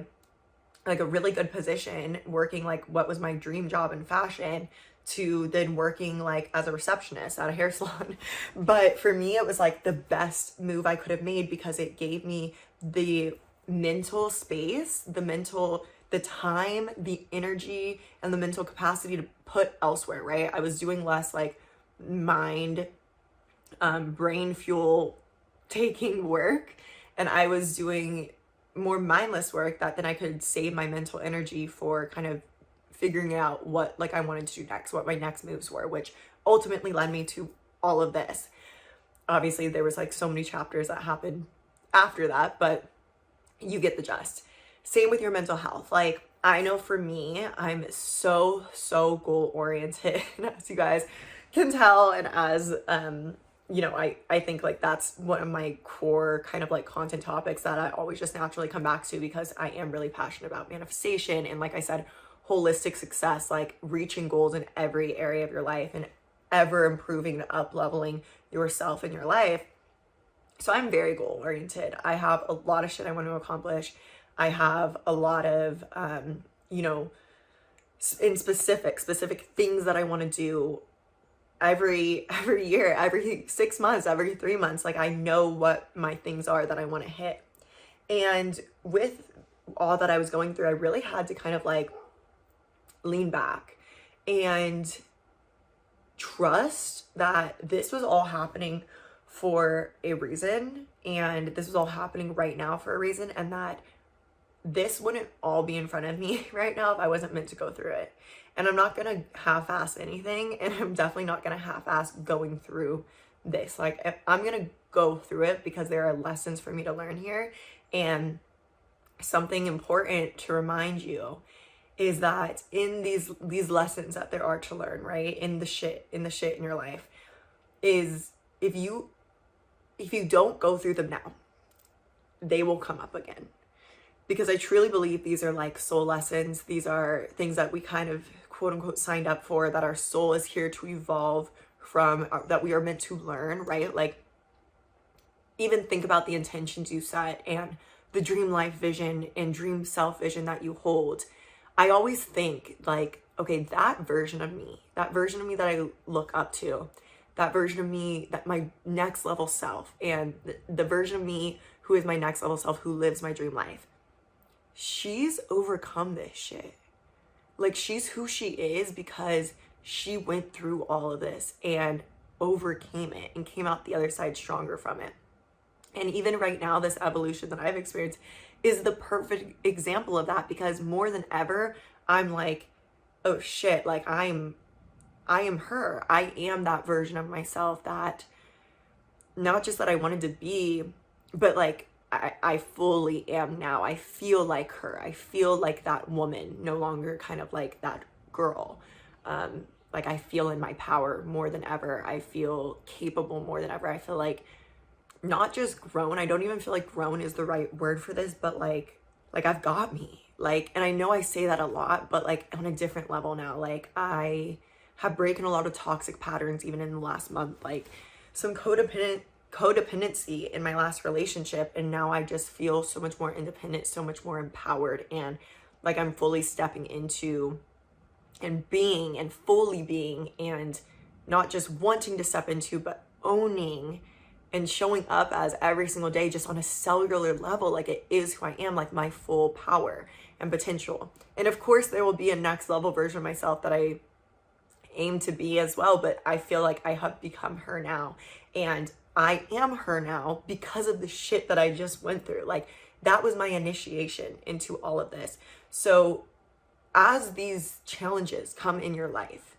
really good position, working like what was my dream job in fashion, to then working like as a receptionist at a hair salon. But for me, it was like the best move I could have made, because it gave me the mental space, the time, the energy, and the mental capacity to put elsewhere, right? I was doing less like mind, brain fuel taking work, and I was doing more mindless work that then I could save my mental energy for kind of figuring out what like I wanted to do next, what my next moves were, which ultimately led me to all of this. Obviously, there was like so many chapters that happened after that, but you get the gist. Same with your mental health. Like I know for me, I'm so goal oriented, as you guys can tell, and as you know, I think like that's one of my core kind of like content topics that I always just naturally come back to, because I am really passionate about manifestation and, like I said, holistic success, like reaching goals in every area of your life and ever improving and up leveling yourself in your life. So I'm very goal oriented. I have a lot of shit I want to accomplish. I have a lot of you know, in specific things that I want to do every year, every 6 months, every 3 months. Like I know what my things are that I want to hit. And with all that I was going through, I really had to kind of like lean back and trust that this was all happening for a reason, and this was all happening right now for a reason, and that this wouldn't all be in front of me right now if I wasn't meant to go through it. And I'm not gonna half-ass anything, and I'm definitely not gonna half-ass going through this. Like I'm gonna go through it because there are lessons for me to learn here. And something important to remind you is that in these lessons that there are to learn, right, in the shit in your life, is if you don't go through them now, they will come up again. Because I truly believe these are like soul lessons. These are things that we kind of quote unquote signed up for, that our soul is here to evolve from, that we are meant to learn, right? Like even think about the intentions you set and the dream life vision and dream self vision that you hold. I always think like, okay, that version of me that I look up to, that version of me, that my next level self, and the version of me who is my next level self, who lives my dream life, she's overcome this shit. Like she's who she is because she went through all of this and overcame it and came out the other side stronger from it. And even right now, this evolution that I've experienced is the perfect example of that, because more than ever, I'm like, oh shit, like I am her. I am that version of myself that not just that I wanted to be, but like I fully am now. I feel like her. I feel like that woman, no longer kind of like that girl. Like I feel in my power more than ever. I feel capable more than ever. I feel like not just grown. I don't even feel like grown is the right word for this, but like I've got me. Like, and I know I say that a lot, but like on a different level now. Like I have broken a lot of toxic patterns even in the last month. Like some codependency in my last relationship, and now I just feel so much more independent, so much more empowered, and like I'm fully stepping into and being and fully being, and not just wanting to step into, but owning and showing up as every single day, just on a cellular level, like it is who I am, like my full power and potential. And of course there will be a next level version of myself that I aim to be as well, but I feel like I have become her now, and I am her now because of the shit that I just went through. Like that was my initiation into all of this. So as these challenges come in your life,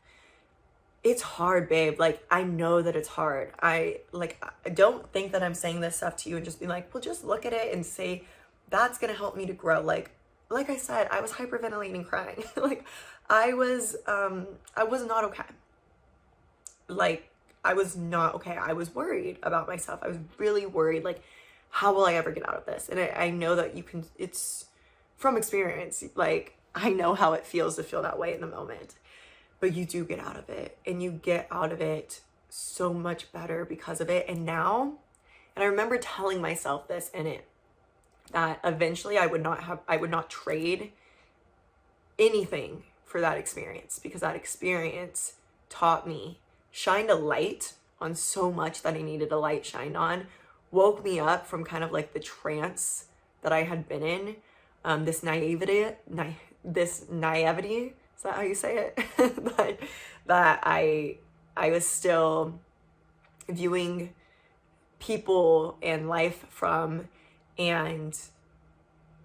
it's hard, babe. Like I know that it's hard. I don't think that I'm saying this stuff to you and just be like, well, just look at it and say that's gonna help me to grow. Like I said, I was hyperventilating, crying. Like I was not okay. Like I was not okay. I was worried about myself. I was really worried, like, how will I ever get out of this? And I know that you can, it's from experience. Like, I know how it feels to feel that way in the moment, but you do get out of it, and you get out of it so much better because of it. And now, and I remember telling myself this in it, that eventually I would not trade anything for that experience, because that experience taught me, shined a light on so much that I needed a light shined on, woke me up from kind of like the trance that I had been in, this naivety, is that how you say it? that I was still viewing people and life from, and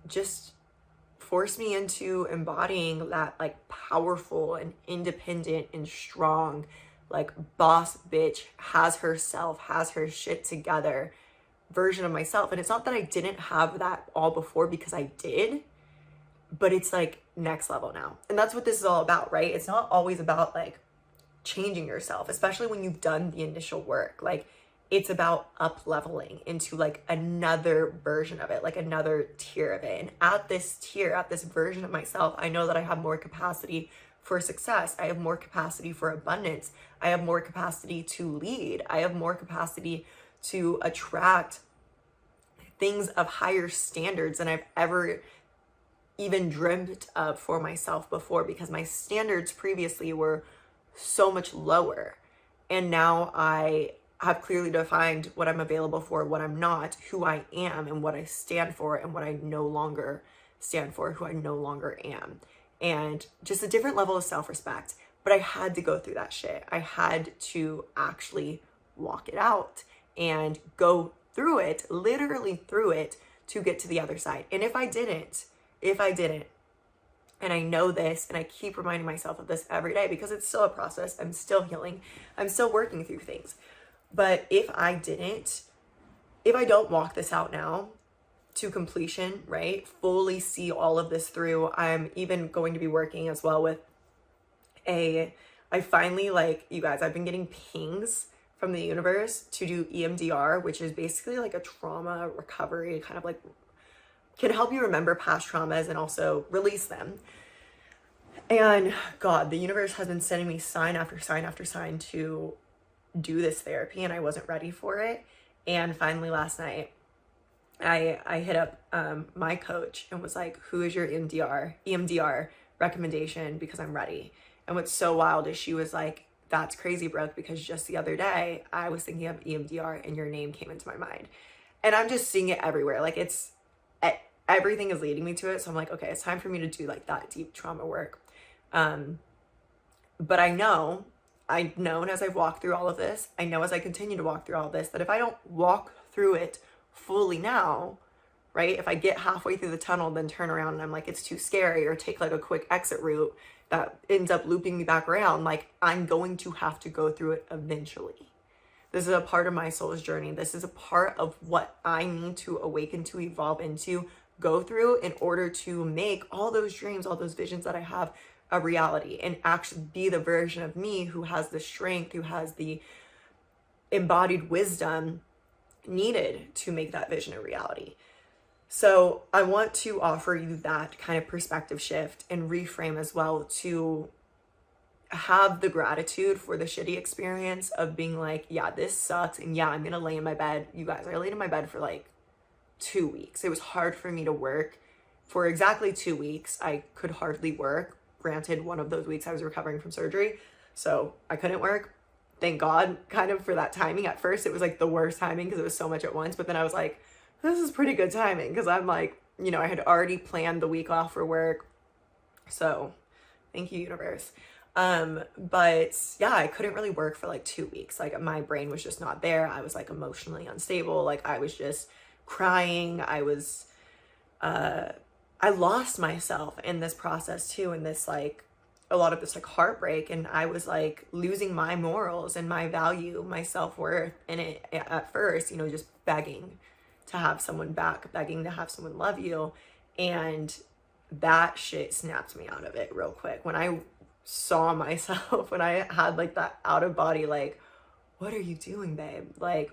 just forced me into embodying that like powerful and independent and strong, like boss bitch, has herself, has her shit together version of myself. And it's not that I didn't have that all before, because I did, but it's like next level now. And that's what this is all about, right? It's not always about like changing yourself, especially when you've done the initial work. Like it's about up leveling into like another version of it, like another tier of it. And at this tier, at this version of myself, I know that I have more capacity for success. I have more capacity for abundance. I have more capacity to lead. I have more capacity to attract things of higher standards than I've ever even dreamt of for myself before, because my standards previously were so much lower. And now I have clearly defined what I'm available for, what I'm not, who I am, and what I stand for, and what I no longer stand for, who I no longer am. And just a different level of self-respect. But I had to go through that shit. I had to actually walk it out and go through it, literally through it, to get to the other side. And if I didn't, and I know this, and I keep reminding myself of this every day, because it's still a process. I'm still healing. I'm still working through things. But if I don't walk this out now to completion, right? Fully see all of this through. I'm even going to be working as well with I finally, like, you guys, I've been getting pings from the universe to do EMDR, which is basically like a trauma recovery, kind of like can help you remember past traumas and also release them. And God, the universe has been sending me sign after sign after sign to do this therapy, and I wasn't ready for it. And finally last night, I hit up my coach and was like, who is your EMDR recommendation, because I'm ready. And what's so wild is she was like, that's crazy, Brooke, because just the other day I was thinking of EMDR and your name came into my mind. And I'm just seeing it everywhere. Like everything is leading me to it. So I'm like, okay, it's time for me to do like that deep trauma work. But I've known as I've walked through all of this, I know as I continue to walk through all of this, that if I don't walk through it fully now, right? If I get halfway through the tunnel, then turn around and I'm like, it's too scary, or take like a quick exit route that ends up looping me back around, like I'm going to have to go through it eventually. This is a part of my soul's journey. This is a part of what I need to awaken, to evolve into, go through in order to make all those dreams, all those visions that I have a reality, and actually be the version of me who has the strength, who has the embodied wisdom needed to make that vision a reality. So I want to offer you that kind of perspective shift and reframe as well, to have the gratitude for the shitty experience of being like, yeah, this sucks. And yeah, I'm going to lay in my bed. You guys, I laid in my bed for like 2 weeks. It was hard for me to work for exactly 2 weeks. I could hardly work. Granted, one of those weeks I was recovering from surgery, so I couldn't work. Thank God kind of for that timing. At first it was like the worst timing because it was so much at once, but then I was like, this is pretty good timing, because I'm like, you know, I had already planned the week off for work. So thank you, universe. But yeah, I couldn't really work for like 2 weeks. Like my brain was just not there. I was like emotionally unstable. Like I was just crying. I lost myself in this process too, in this like a lot of this like heartbreak, and I was like losing my morals and my value, my self-worth in it at first, you know, just begging to have someone back, begging to have someone love you. And that shit snapped me out of it real quick. When I saw myself, when I had like that out of body, like, what are you doing, babe? Like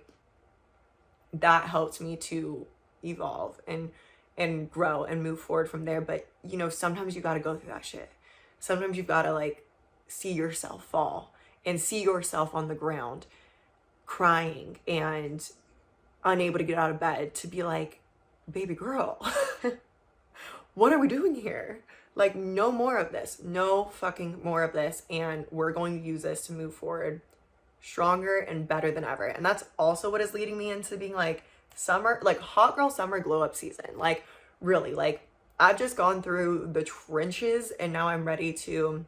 that helped me to evolve and grow and move forward from there. But you know, sometimes you got to go through that shit. Sometimes you've got to like see yourself fall and see yourself on the ground crying and unable to get out of bed, to be like, baby girl, what are we doing here? Like, no more of this, no fucking more of this. And we're going to use this to move forward stronger and better than ever. And that's also what is leading me into being like summer, like hot girl summer glow up season. Like really, like I've just gone through the trenches, and now I'm ready to,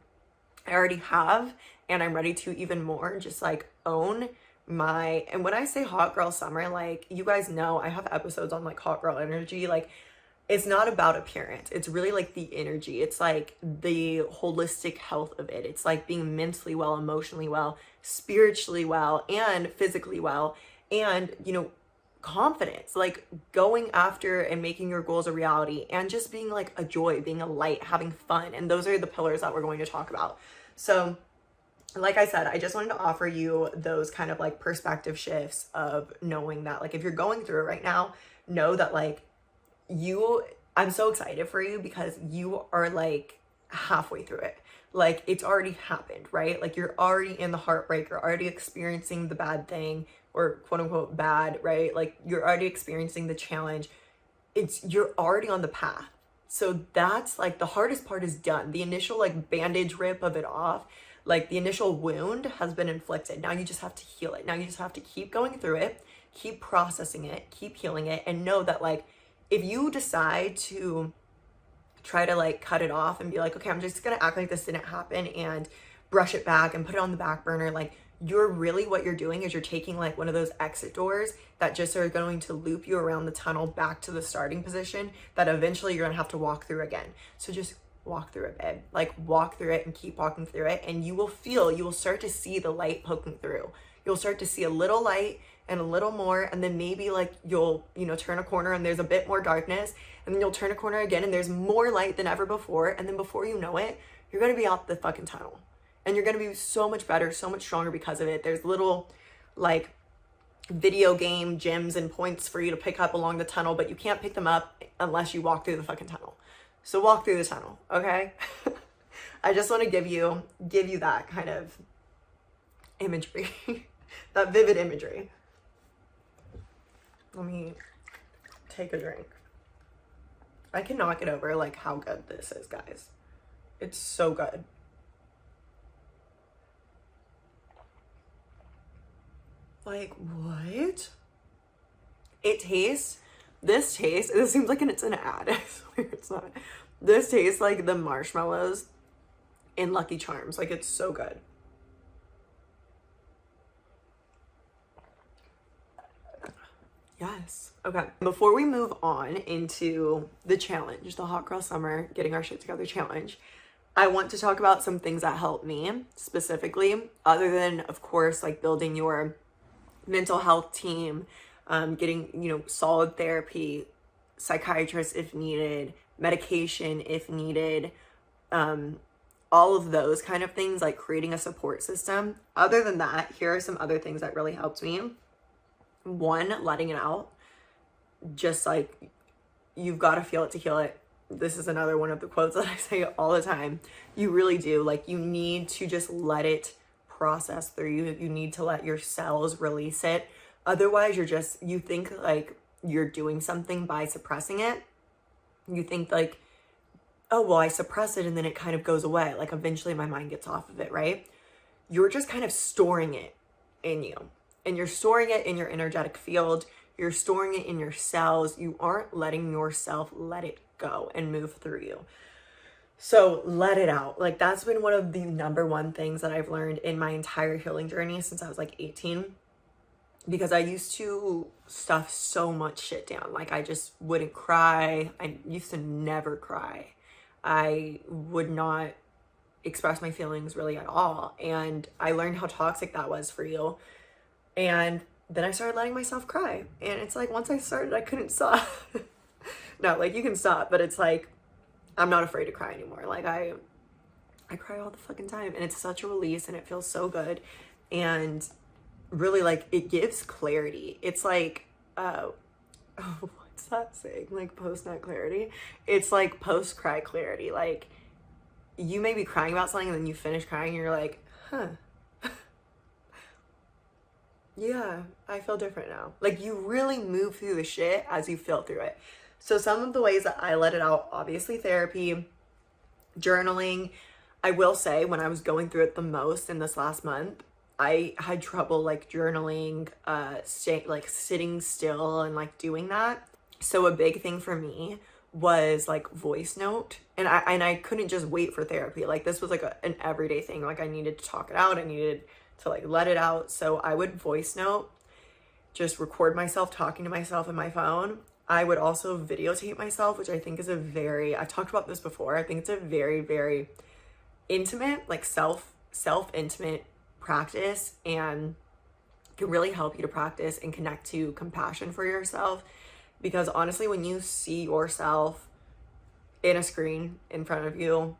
I already have, and I'm ready to even more just like own my, and when I say hot girl summer, like you guys know I have episodes on like hot girl energy. Like it's not about appearance. It's really like the energy. It's like the holistic health of it. It's like being mentally well, emotionally well, spiritually well, and physically well. And, you know, confidence, like going after and making your goals a reality, and just being like a joy, being a light, having fun. And those are the pillars that we're going to talk about. So like I said, I just wanted to offer you those kind of like perspective shifts of knowing that like if you're going through it right now, know that like I'm so excited for you, because you are like halfway through it. Like it's already happened, right? Like you're already in the heartbreak, you're already experiencing the bad thing, or quote unquote bad, right? Like you're already experiencing the challenge. You're already on the path. So that's like the hardest part is done. The initial like bandage rip of it off, like the initial wound has been inflicted. Now you just have to heal it. Now you just have to keep going through it, keep processing it, keep healing it, and know that like if you decide to try to like cut it off and be like, okay, I'm just gonna act like this didn't happen and brush it back and put it on the back burner, like you're really, what you're doing is you're taking like one of those exit doors that just are going to loop you around the tunnel back to the starting position that eventually you're gonna have to walk through again. So just walk through it, babe. Like walk through it and keep walking through it, and you will start to see the light poking through. You'll start to see a little light and a little more, and then maybe like you'll, you know, turn a corner and there's a bit more darkness, and then you'll turn a corner again and there's more light than ever before, and then before you know it, you're gonna be out the fucking tunnel, and you're gonna be so much better, so much stronger because of it. There's little like video game gems and points for you to pick up along the tunnel, but you can't pick them up unless you walk through the fucking tunnel. So walk through the tunnel, okay? I just want to give you that kind of imagery, that vivid imagery. Let me take a drink. I cannot get over like how good this is, guys. It's so good. Like, what? This seems like it's an ad. I swear it's not. This tastes like the marshmallows in Lucky Charms. Like, it's so good. Yes. Okay. Before we move on into the challenge, the Hot Girl Summer Getting Our Shit Together challenge, I want to talk about some things that helped me specifically, other than, of course, like building your mental health team, getting, you know, solid therapy, psychiatrist if needed, medication if needed, all of those kind of things, like creating a support system. Other than that, here are some other things that really helped me. One, letting it out. Just like, you've got to feel it to heal it. This is another one of the quotes that I say all the time. You really do. Like, you need to just let it process through you. You need to let your cells release it. Otherwise, you think like you're doing something by suppressing it. You think like, oh, well, I suppress it and then it kind of goes away. Like, eventually my mind gets off of it, right? You're just kind of storing it in you. And you're storing it in your energetic field. You're storing it in your cells. You aren't letting yourself let it go and move through you. So let it out. Like, that's been one of the number one things that I've learned in my entire healing journey since I was like 18. Because I used to stuff so much shit down. Like, I just wouldn't cry. I used to never cry. I would not express my feelings really at all. And I learned how toxic that was for you. And then I started letting myself cry. And it's like, once I started, I couldn't stop. No, like, you can stop, but it's like, I'm not afraid to cry anymore. Like, I cry all the fucking time. And it's such a release and it feels so good. And really, like, it gives clarity. It's like, what's that saying? Like, post-nut clarity? It's like post-cry clarity. Like, you may be crying about something and then you finish crying and you're like, huh. Yeah, I feel different now. Like, you really move through the shit as you feel through it. So some of the ways that I let it out, obviously therapy, journaling. I will say, when I was going through it the most in this last month, I had trouble like journaling, sitting still and like doing that. So a big thing for me was like voice note, and I couldn't just wait for therapy. Like, this was like an everyday thing. Like, I needed to talk it out. I needed to like let it out. So I would voice note, just record myself talking to myself in my phone. I would also videotape myself, which I think is I've talked about this before. I think it's a very, very intimate, like self-intimate practice, and can really help you to practice and connect to compassion for yourself. Because honestly, when you see yourself in a screen in front of you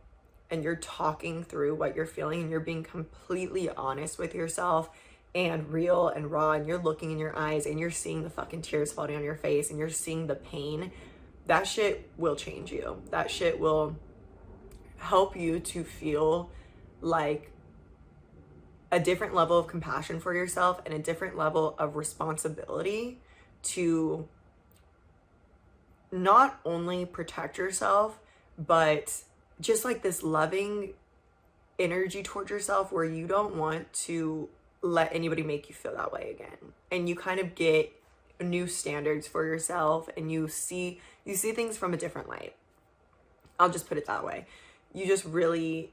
and you're talking through what you're feeling and you're being completely honest with yourself and real and raw, and you're looking in your eyes and you're seeing the fucking tears falling on your face and you're seeing the pain, that shit will change you. That shit will help you to feel like a different level of compassion for yourself and a different level of responsibility to not only protect yourself, but just like this loving energy towards yourself where you don't want to let anybody make you feel that way again. And you kind of get new standards for yourself, and you see things from a different light. I'll just put it that way. You just really,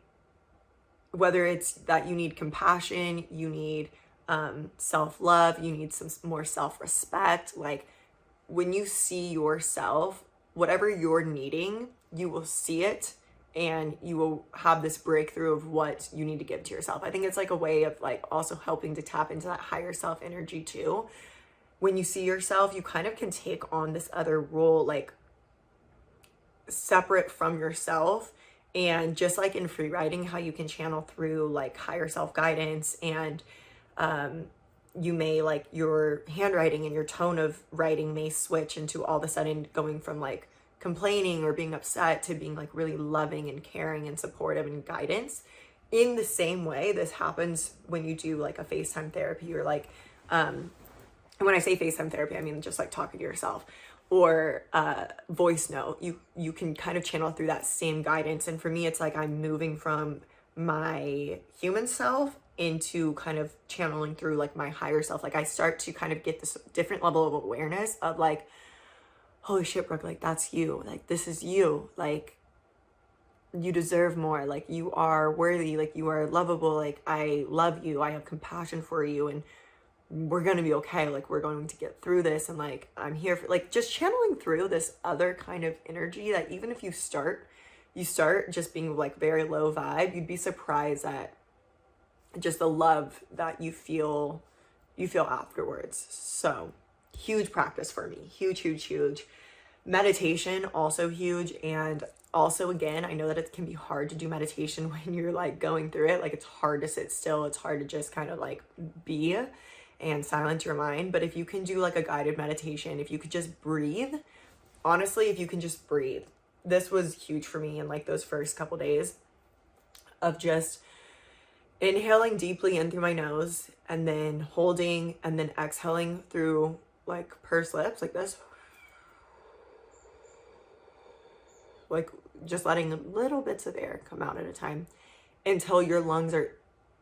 whether it's that you need compassion, you need self-love, you need some more self-respect. Like, when you see yourself, whatever you're needing, you will see it, and you will have this breakthrough of what you need to give to yourself. I think it's like a way of like also helping to tap into that higher self energy too. When you see yourself, you kind of can take on this other role, like separate from yourself. And just like in free writing, how you can channel through like higher self guidance, and you may, like, your handwriting and your tone of writing may switch into all of a sudden going from like complaining or being upset to being like really loving and caring and supportive and guidance. In the same way, this happens when you do like a FaceTime therapy, or like, and when I say FaceTime therapy, I mean just like talking to yourself, or voice note. You can kind of channel through that same guidance. And for me, it's like I'm moving from my human self into kind of channeling through like my higher self. Like, I start to kind of get this different level of awareness of like, holy shit, Brooke, like, that's you. Like, this is you. Like, you deserve more. Like, you are worthy. Like, you are lovable. Like, I love you. I have compassion for you, and we're going to be okay. Like, we're going to get through this. And like, I'm here for, like, just channeling through this other kind of energy that even if you start just being like very low vibe, you'd be surprised at just the love that you feel you feel afterwards. So huge practice for me. Huge, huge, huge. Meditation, also huge. And also, again, I know that it can be hard to do meditation when you're like going through it. Like, it's hard to sit still. It's hard to just kind of like be and silence your mind. But if you can do like a guided meditation, if you could just breathe, honestly, if you can just breathe, this was huge for me in like those first couple days of just inhaling deeply in through my nose and then holding and then exhaling through like pursed lips like this. Like just letting little bits of air come out at a time until your lungs are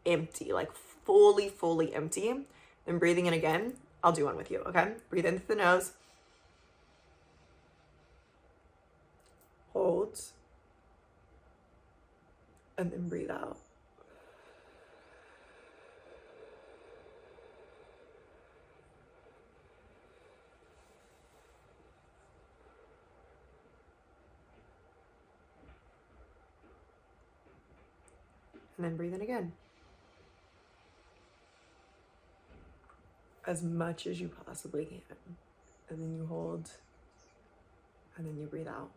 empty, like fully, fully empty. Then breathing in again. I'll do one with you, okay? Breathe in through the nose. Hold. And then breathe out. And then breathe in again. As much as you possibly can. And then you hold. And then you breathe out.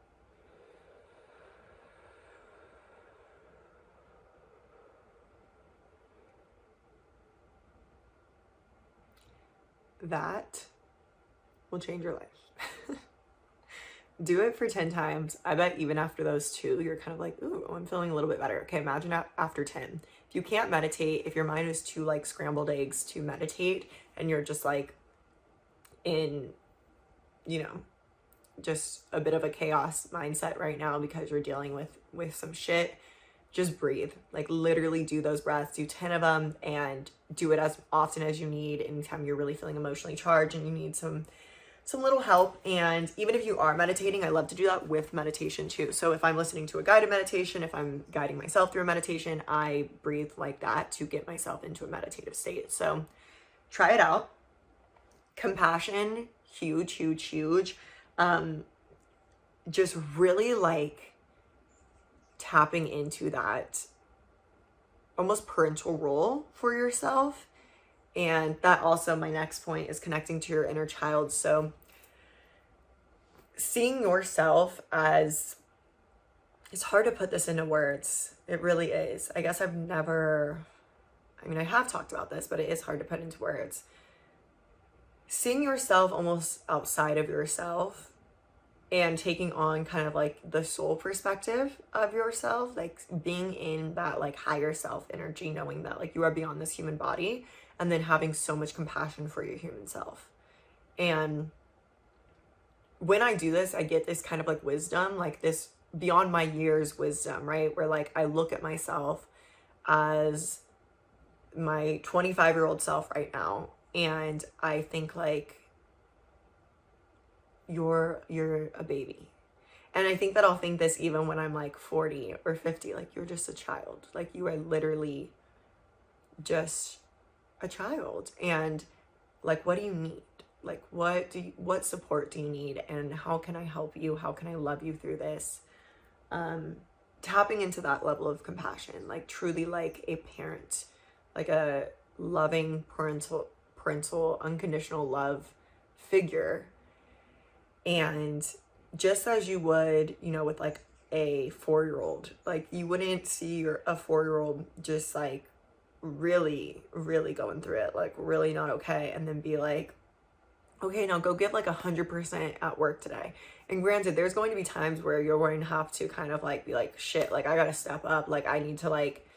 That will change your life. Do it for 10 times. I bet even after those 2, you're kind of like, ooh, I'm feeling a little bit better. Okay, imagine after 10. If you can't meditate, if your mind is too like scrambled eggs to meditate and you're just like in, you know, just a bit of a chaos mindset right now because you're dealing with some shit, just breathe. Like literally do those breaths, do 10 of them and do it as often as you need anytime you're really feeling emotionally charged and you need some little help. And even if you are meditating, I love to do that with meditation too. So if I'm listening to a guided meditation, if I'm guiding myself through a meditation, I breathe like that to get myself into a meditative state. So try it out. Compassion, huge, huge, huge. Just really like tapping into that almost parental role for yourself. And that also, my next point is connecting to your inner child. So seeing yourself as, it's hard to put this into words. It really is. I guess I have talked about this, but it is hard to put into words. Seeing yourself almost outside of yourself and taking on kind of like the soul perspective of yourself, like being in that like higher self energy, knowing that like you are beyond this human body, and then having so much compassion for your human self. And when I do this, I get this kind of like wisdom, like this beyond my years wisdom, right? Where like I look at myself as my 25-year-old self right now, and I think like, you're a baby. And I think that I'll think this even when I'm like 40 or 50, like you're just a child. Like you are literally just a child. And like, what do you need? Like, what support do you need? And how can I help you? How can I love you through this? Tapping into that level of compassion, like truly like a parent, like a loving parental, unconditional love figure. And just as you would, you know, with like a 4-year-old, like you wouldn't see a 4-year-old just like really, really going through it, like really not okay, and then be like, okay, now go give like 100% at work today. And granted, there's going to be times where you're going to have to kind of like be like, shit, like I gotta step up, like I need to like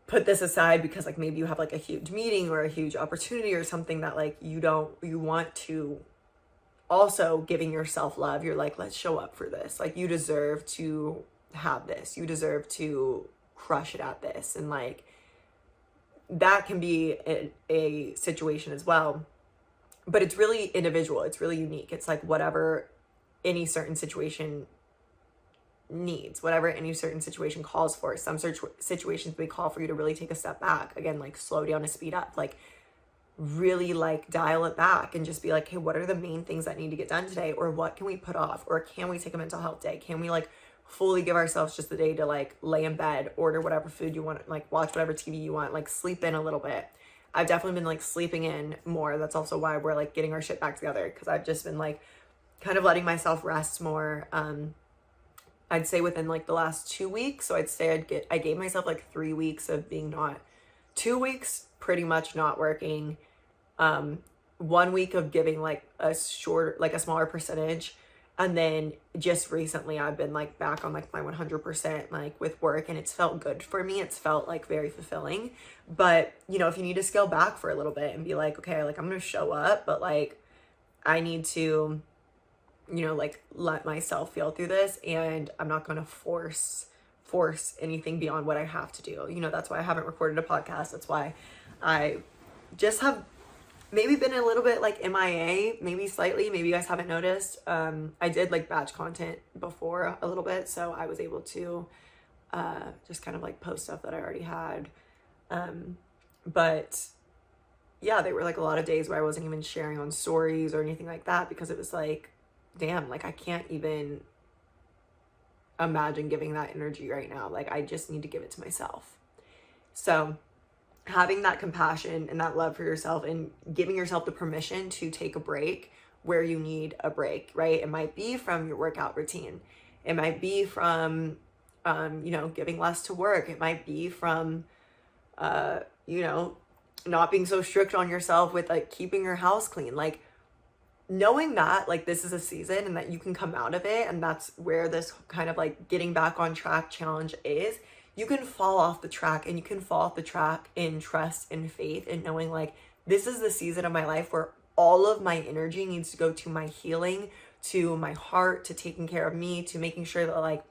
put this aside because like maybe you have like a huge meeting or a huge opportunity or something that like you want to also giving yourself love. You're like, let's show up for this. Like you deserve to have this. You deserve to crush it at this. And like that can be a situation as well. But it's really individual. It's really unique. It's like whatever any certain situation needs, whatever any certain situation calls for. Some situations may call for you to really take a step back. Again, like slow down and speed up. Like really like dial it back and just be like, hey, what are the main things that need to get done today? Or what can we put off? Or can we take a mental health day? Can we like fully give ourselves just the day to like lay in bed, order whatever food you want, like watch whatever TV you want, like sleep in a little bit. I've definitely been like sleeping in more. That's also why we're like getting our shit back together, because I've just been like kind of letting myself rest more. I'd say within like the last 2 weeks. So I'd say I gave myself like 3 weeks of being not, 2 weeks pretty much not working. 1 week of giving like a smaller percentage. And then just recently I've been like back on like my 100% like with work, and it's felt good for me. It's felt like very fulfilling. But you know, if you need to scale back for a little bit and be like, okay, like I'm gonna show up, but like I need to, you know, like let myself feel through this, and I'm not gonna force anything beyond what I have to do. You know, that's why I haven't recorded a podcast. That's why I just have maybe been a little bit like MIA, maybe slightly, maybe you guys haven't noticed. I did like batch content before a little bit, so I was able to just kind of like post stuff that I already had. But yeah, there were like a lot of days where I wasn't even sharing on stories or anything like that, because it was like, damn, like I can't even imagine giving that energy right now. Like I just need to give it to myself. So having that compassion and that love for yourself, and giving yourself the permission to take a break where you need a break, right? It might be from your workout routine. It might be from, you know, giving less to work. It might be from, you know, not being so strict on yourself with like keeping your house clean. Like knowing that like this is a season and that you can come out of it. And that's where this kind of like getting back on track challenge is. You can fall off the track, and you can fall off the track in trust and faith, and knowing like this is the season of my life where all of my energy needs to go to my healing, to my heart, to taking care of me, to making sure that like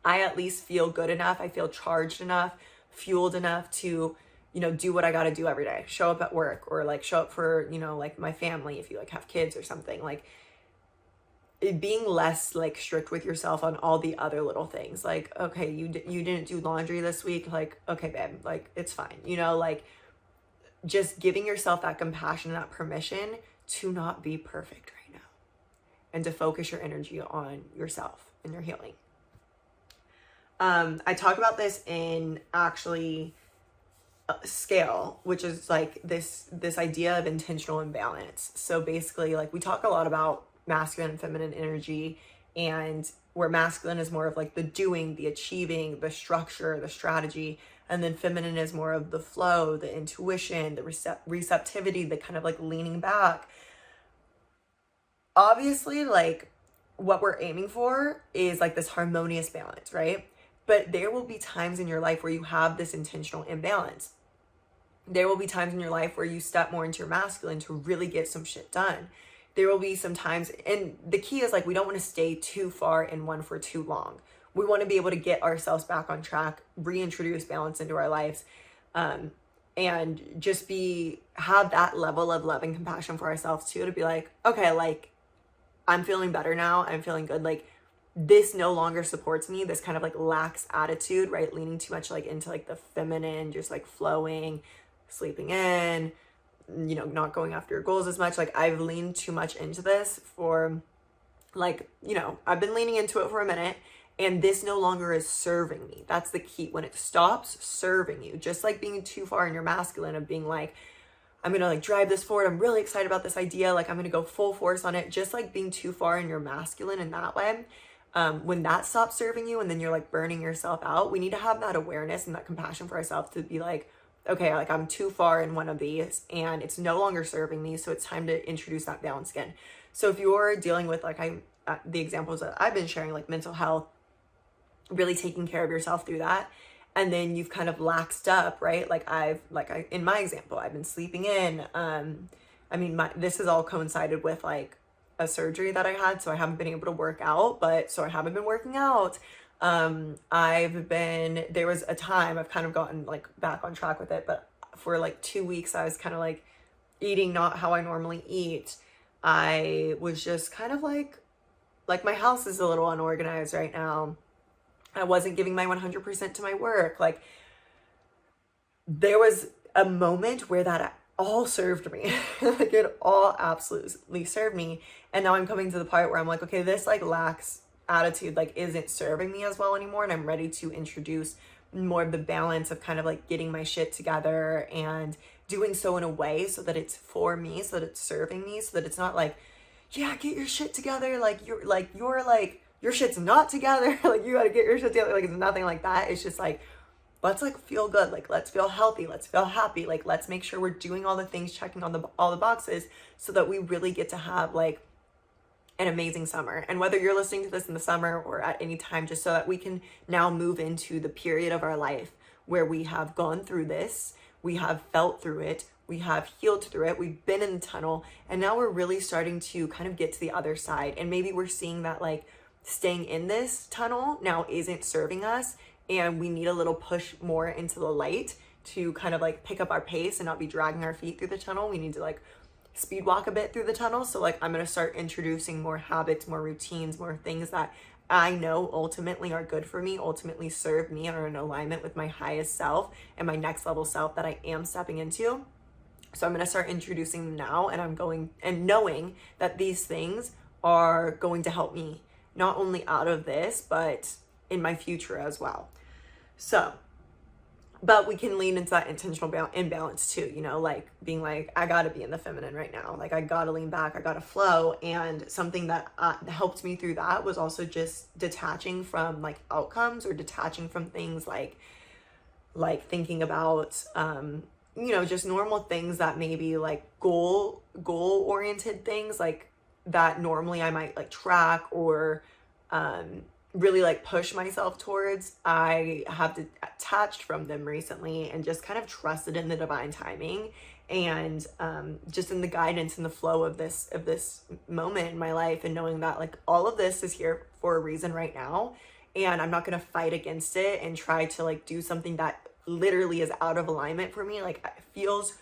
I at least feel good enough, I feel charged enough, fueled enough to, you know, do what I got to do every day. Show up at work, or like show up for, you know, like my family if you like have kids or something. Like being less like strict with yourself on all the other little things. Like, okay, you didn't do laundry this week. Like, okay, babe, like it's fine. You know, like just giving yourself that compassion and that permission to not be perfect right now, and to focus your energy on yourself and your healing. I talk about this in actually scale, which is like this idea of intentional imbalance. So basically, like we talk a lot about masculine and feminine energy, and where masculine is more of like the doing, the achieving, the structure, the strategy, and then feminine is more of the flow, the intuition, the receptivity, the kind of like leaning back. Obviously, like what we're aiming for is like this harmonious balance, right? But there will be times in your life where you have this intentional imbalance. There will be times in your life where you step more into your masculine to really get some shit done. There will be some times, and the key is like we don't want to stay too far in one for too long. We want to be able to get ourselves back on track, reintroduce balance into our lives, and just have that level of love and compassion for ourselves too, to be like, okay, like I'm feeling better now. I'm feeling good. Like this no longer supports me. This kind of like lax attitude, right? Leaning too much like into like the feminine, just like flowing, sleeping in, you know, not going after your goals as much. Like I've leaned too much into this for like, you know, I've been leaning into it for a minute, and this no longer is serving me. That's the key. When it stops serving you, just like being too far in your masculine of being like, I'm gonna like drive this forward, I'm really excited about this idea, like I'm gonna go full force on it, just like being too far in your masculine in that way. When that stops serving you, and then you're like burning yourself out, we need to have that awareness and that compassion for ourselves to be like, okay, like I'm too far in one of these and it's no longer serving me. So it's time to introduce that balance again. So if you're dealing with like the examples that I've been sharing, like mental health, really taking care of yourself through that. And then you've kind of laxed up, right? In my example, I've been sleeping in. I mean, this has all coincided with like a surgery that I had. So I haven't been able to work out, so I haven't been working out. There was a time I've kind of gotten like back on track with it, but for like 2 weeks, I was kind of like eating not how I normally eat. I was just kind of like my house is a little unorganized right now. I wasn't giving my 100% to my work. Like there was a moment where that all served me. Like it all absolutely served me. And now I'm coming to the part where I'm like, okay, this like lax attitude like isn't serving me as well anymore, and I'm ready to introduce more of the balance of kind of like getting my shit together and doing so in a way so that it's for me, so that it's serving me, so that it's not like, yeah, get your shit together, like you're like your shit's not together, like you gotta get your shit together. Like it's nothing like that. It's just like, let's like feel good, like let's feel healthy, let's feel happy, like let's make sure we're doing all the things, checking on all the boxes, so that we really get to have like an amazing summer. And whether you're listening to this in the summer or at any time, just so that we can now move into the period of our life where we have gone through this, we have felt through it, we have healed through it, we've been in the tunnel, and now we're really starting to kind of get to the other side. And maybe we're seeing that like staying in this tunnel now isn't serving us, and we need a little push more into the light to kind of like pick up our pace and not be dragging our feet through the tunnel. We need to like speed walk a bit through the tunnel. So like I'm going to start introducing more habits, more routines, more things that I know ultimately are good for me, ultimately serve me, and are in alignment with my highest self and my next level self that I am stepping into. So I'm going to start introducing them now, and I'm going and knowing that these things are going to help me not only out of this, but in my future as well. So, but we can lean into that intentional imbalance too, you know, like being like, I gotta be in the feminine right now. Like I gotta lean back, I gotta flow. And something that helped me through that was also just detaching from like outcomes, or detaching from things like thinking about, you know, just normal things that maybe like goal oriented things like that normally I might like track or, really like push myself towards. I have detached from them recently and just kind of trusted in the divine timing and just in the guidance and the flow of this moment in my life, and knowing that like all of this is here for a reason right now, and I'm not going to fight against it and try to like do something that literally is out of alignment for me. Like it feels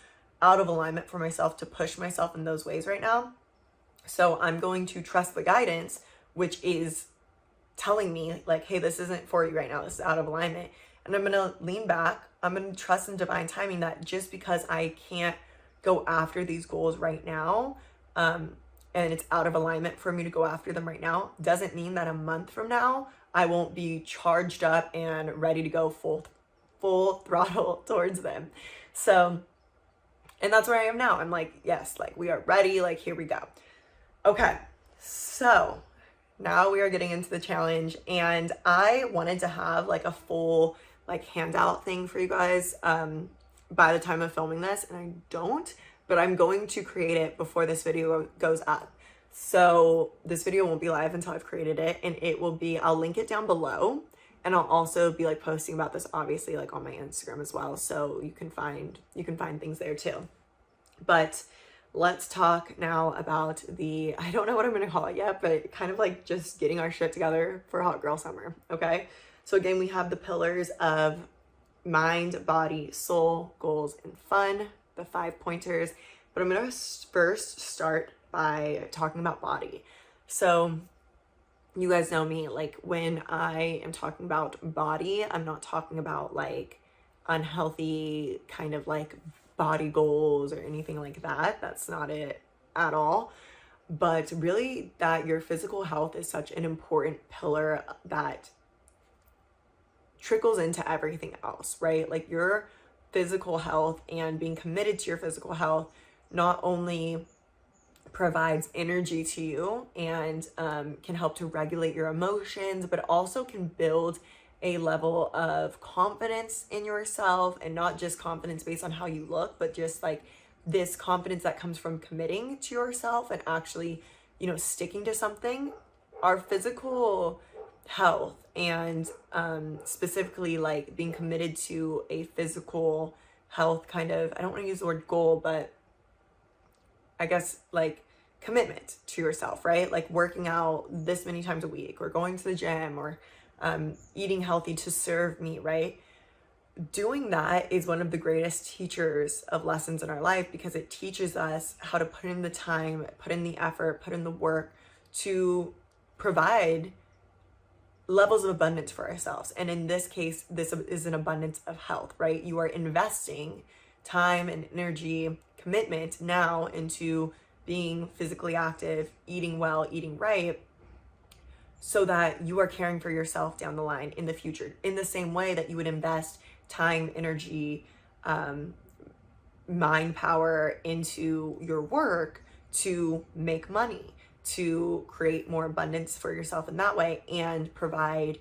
out of alignment for myself to push myself in those ways right now. So I'm going to trust the guidance, which is telling me like, hey, this isn't for you right now, this is out of alignment. And I'm gonna lean back, I'm gonna trust in divine timing, that just because I can't go after these goals right now, and it's out of alignment for me to go after them right now, doesn't mean that a month from now I won't be charged up and ready to go full throttle towards them. So, and that's where I am now. I'm like, yes, like we are ready, like here we go. Okay, so now we are getting into the challenge, and I wanted to have like a full like handout thing for you guys by the time of filming this, and I don't, but I'm going to create it before this video goes up. So this video won't be live until I've created it, and it will be, I'll link it down below, and I'll also be like posting about this obviously like on my Instagram as well, so you can find things there too. But let's talk now about I don't know what I'm going to call it yet, but kind of like just getting our shit together for hot girl summer. Okay. So again, we have the pillars of mind, body, soul, goals, and fun, the 5 pointers, but I'm going to first start by talking about body. So you guys know me, like when I am talking about body, I'm not talking about like unhealthy kind of like body goals or anything like that. That's not it at all. But really that your physical health is such an important pillar that trickles into everything else, right? Like your physical health and being committed to your physical health not only provides energy to you and can help to regulate your emotions, but also can build a level of confidence in yourself, and not just confidence based on how you look, but just like this confidence that comes from committing to yourself and actually, you know, sticking to something. Our physical health and specifically like being committed to a physical health kind of, I don't want to use the word goal, but I guess like commitment to yourself, right? Like working out this many times a week, or going to the gym, or eating healthy to serve me, right? Doing that is one of the greatest teachers of lessons in our life, because it teaches us how to put in the time, put in the effort, put in the work to provide levels of abundance for ourselves. And in this case, this is an abundance of health, right? You are investing time and energy, commitment now into being physically active, eating well, eating right, so that you are caring for yourself down the line in the future, in the same way that you would invest time, energy, mind power into your work to make money, to create more abundance for yourself in that way, and provide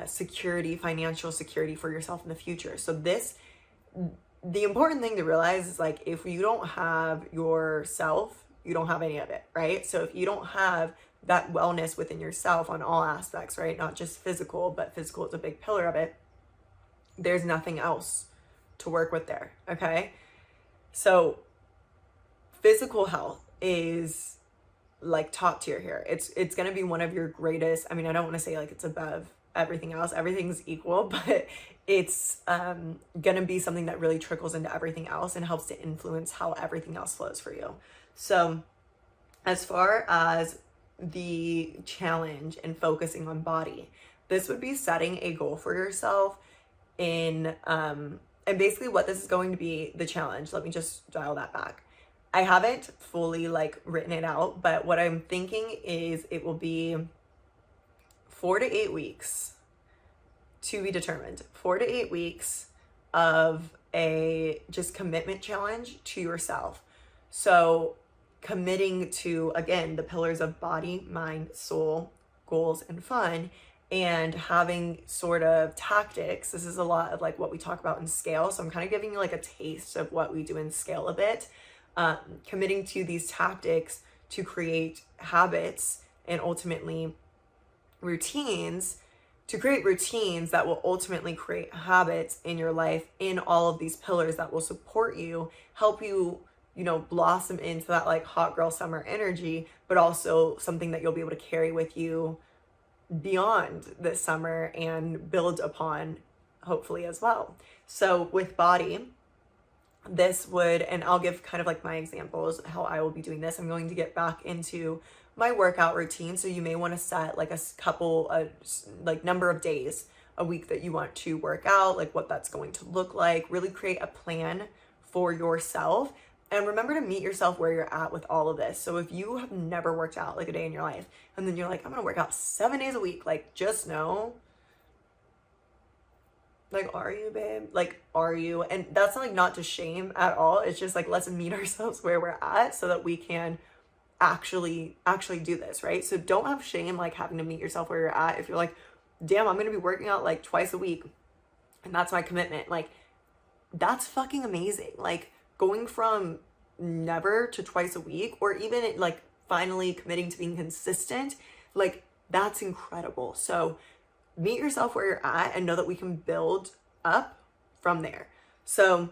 security, financial security for yourself in the future. So the important thing to realize is like, if you don't have yourself, you don't have any of it, right? So if you don't have that wellness within yourself on all aspects, right? Not just physical, but physical is a big pillar of it. There's nothing else to work with there, okay? So physical health is like top tier here. It's going to be one of your greatest, I mean, I don't want to say like it's above everything else. Everything's equal, but it's going to be something that really trickles into everything else and helps to influence how everything else flows for you. So as far as the challenge and focusing on body, this would be setting a goal for yourself in, and basically what this is going to be, the challenge, let me just dial that back. I haven't fully like written it out, but what I'm thinking is it will be 4 to 8 weeks, to be determined, 4 to 8 weeks of a just commitment challenge to yourself. So committing to, again, the pillars of body, mind, soul, goals, and fun, and having sort of tactics. This is a lot of like what we talk about in scale. So I'm kind of giving you like a taste of what we do in scale a bit. Committing to these tactics to create habits and ultimately routines, to create routines that will ultimately create habits in your life in all of these pillars that will support you, help you, you know, blossom into that like hot girl summer energy, but also something that you'll be able to carry with you beyond this summer and build upon hopefully as well. So with body, this would, and I'll give kind of like my examples how I will be doing this. I'm going to get back into my workout routine. So you may want to set like a couple like number of days a week that you want to work out, like what that's going to look like, really create a plan for yourself. And remember to meet yourself where you're at with all of this. So if you have never worked out like a day in your life, and then you're like, I'm gonna work out 7 days a week, like just know, like, are you, babe? Like, are you? And that's like not to shame at all. It's just like, let's meet ourselves where we're at so that we can actually do this, right? So don't have shame like having to meet yourself where you're at. If you're like, damn, I'm gonna be working out like twice a week and that's my commitment, like that's fucking amazing. Like going from never to twice a week, or even like finally committing to being consistent, like that's incredible. So meet yourself where you're at and know that we can build up from there. So,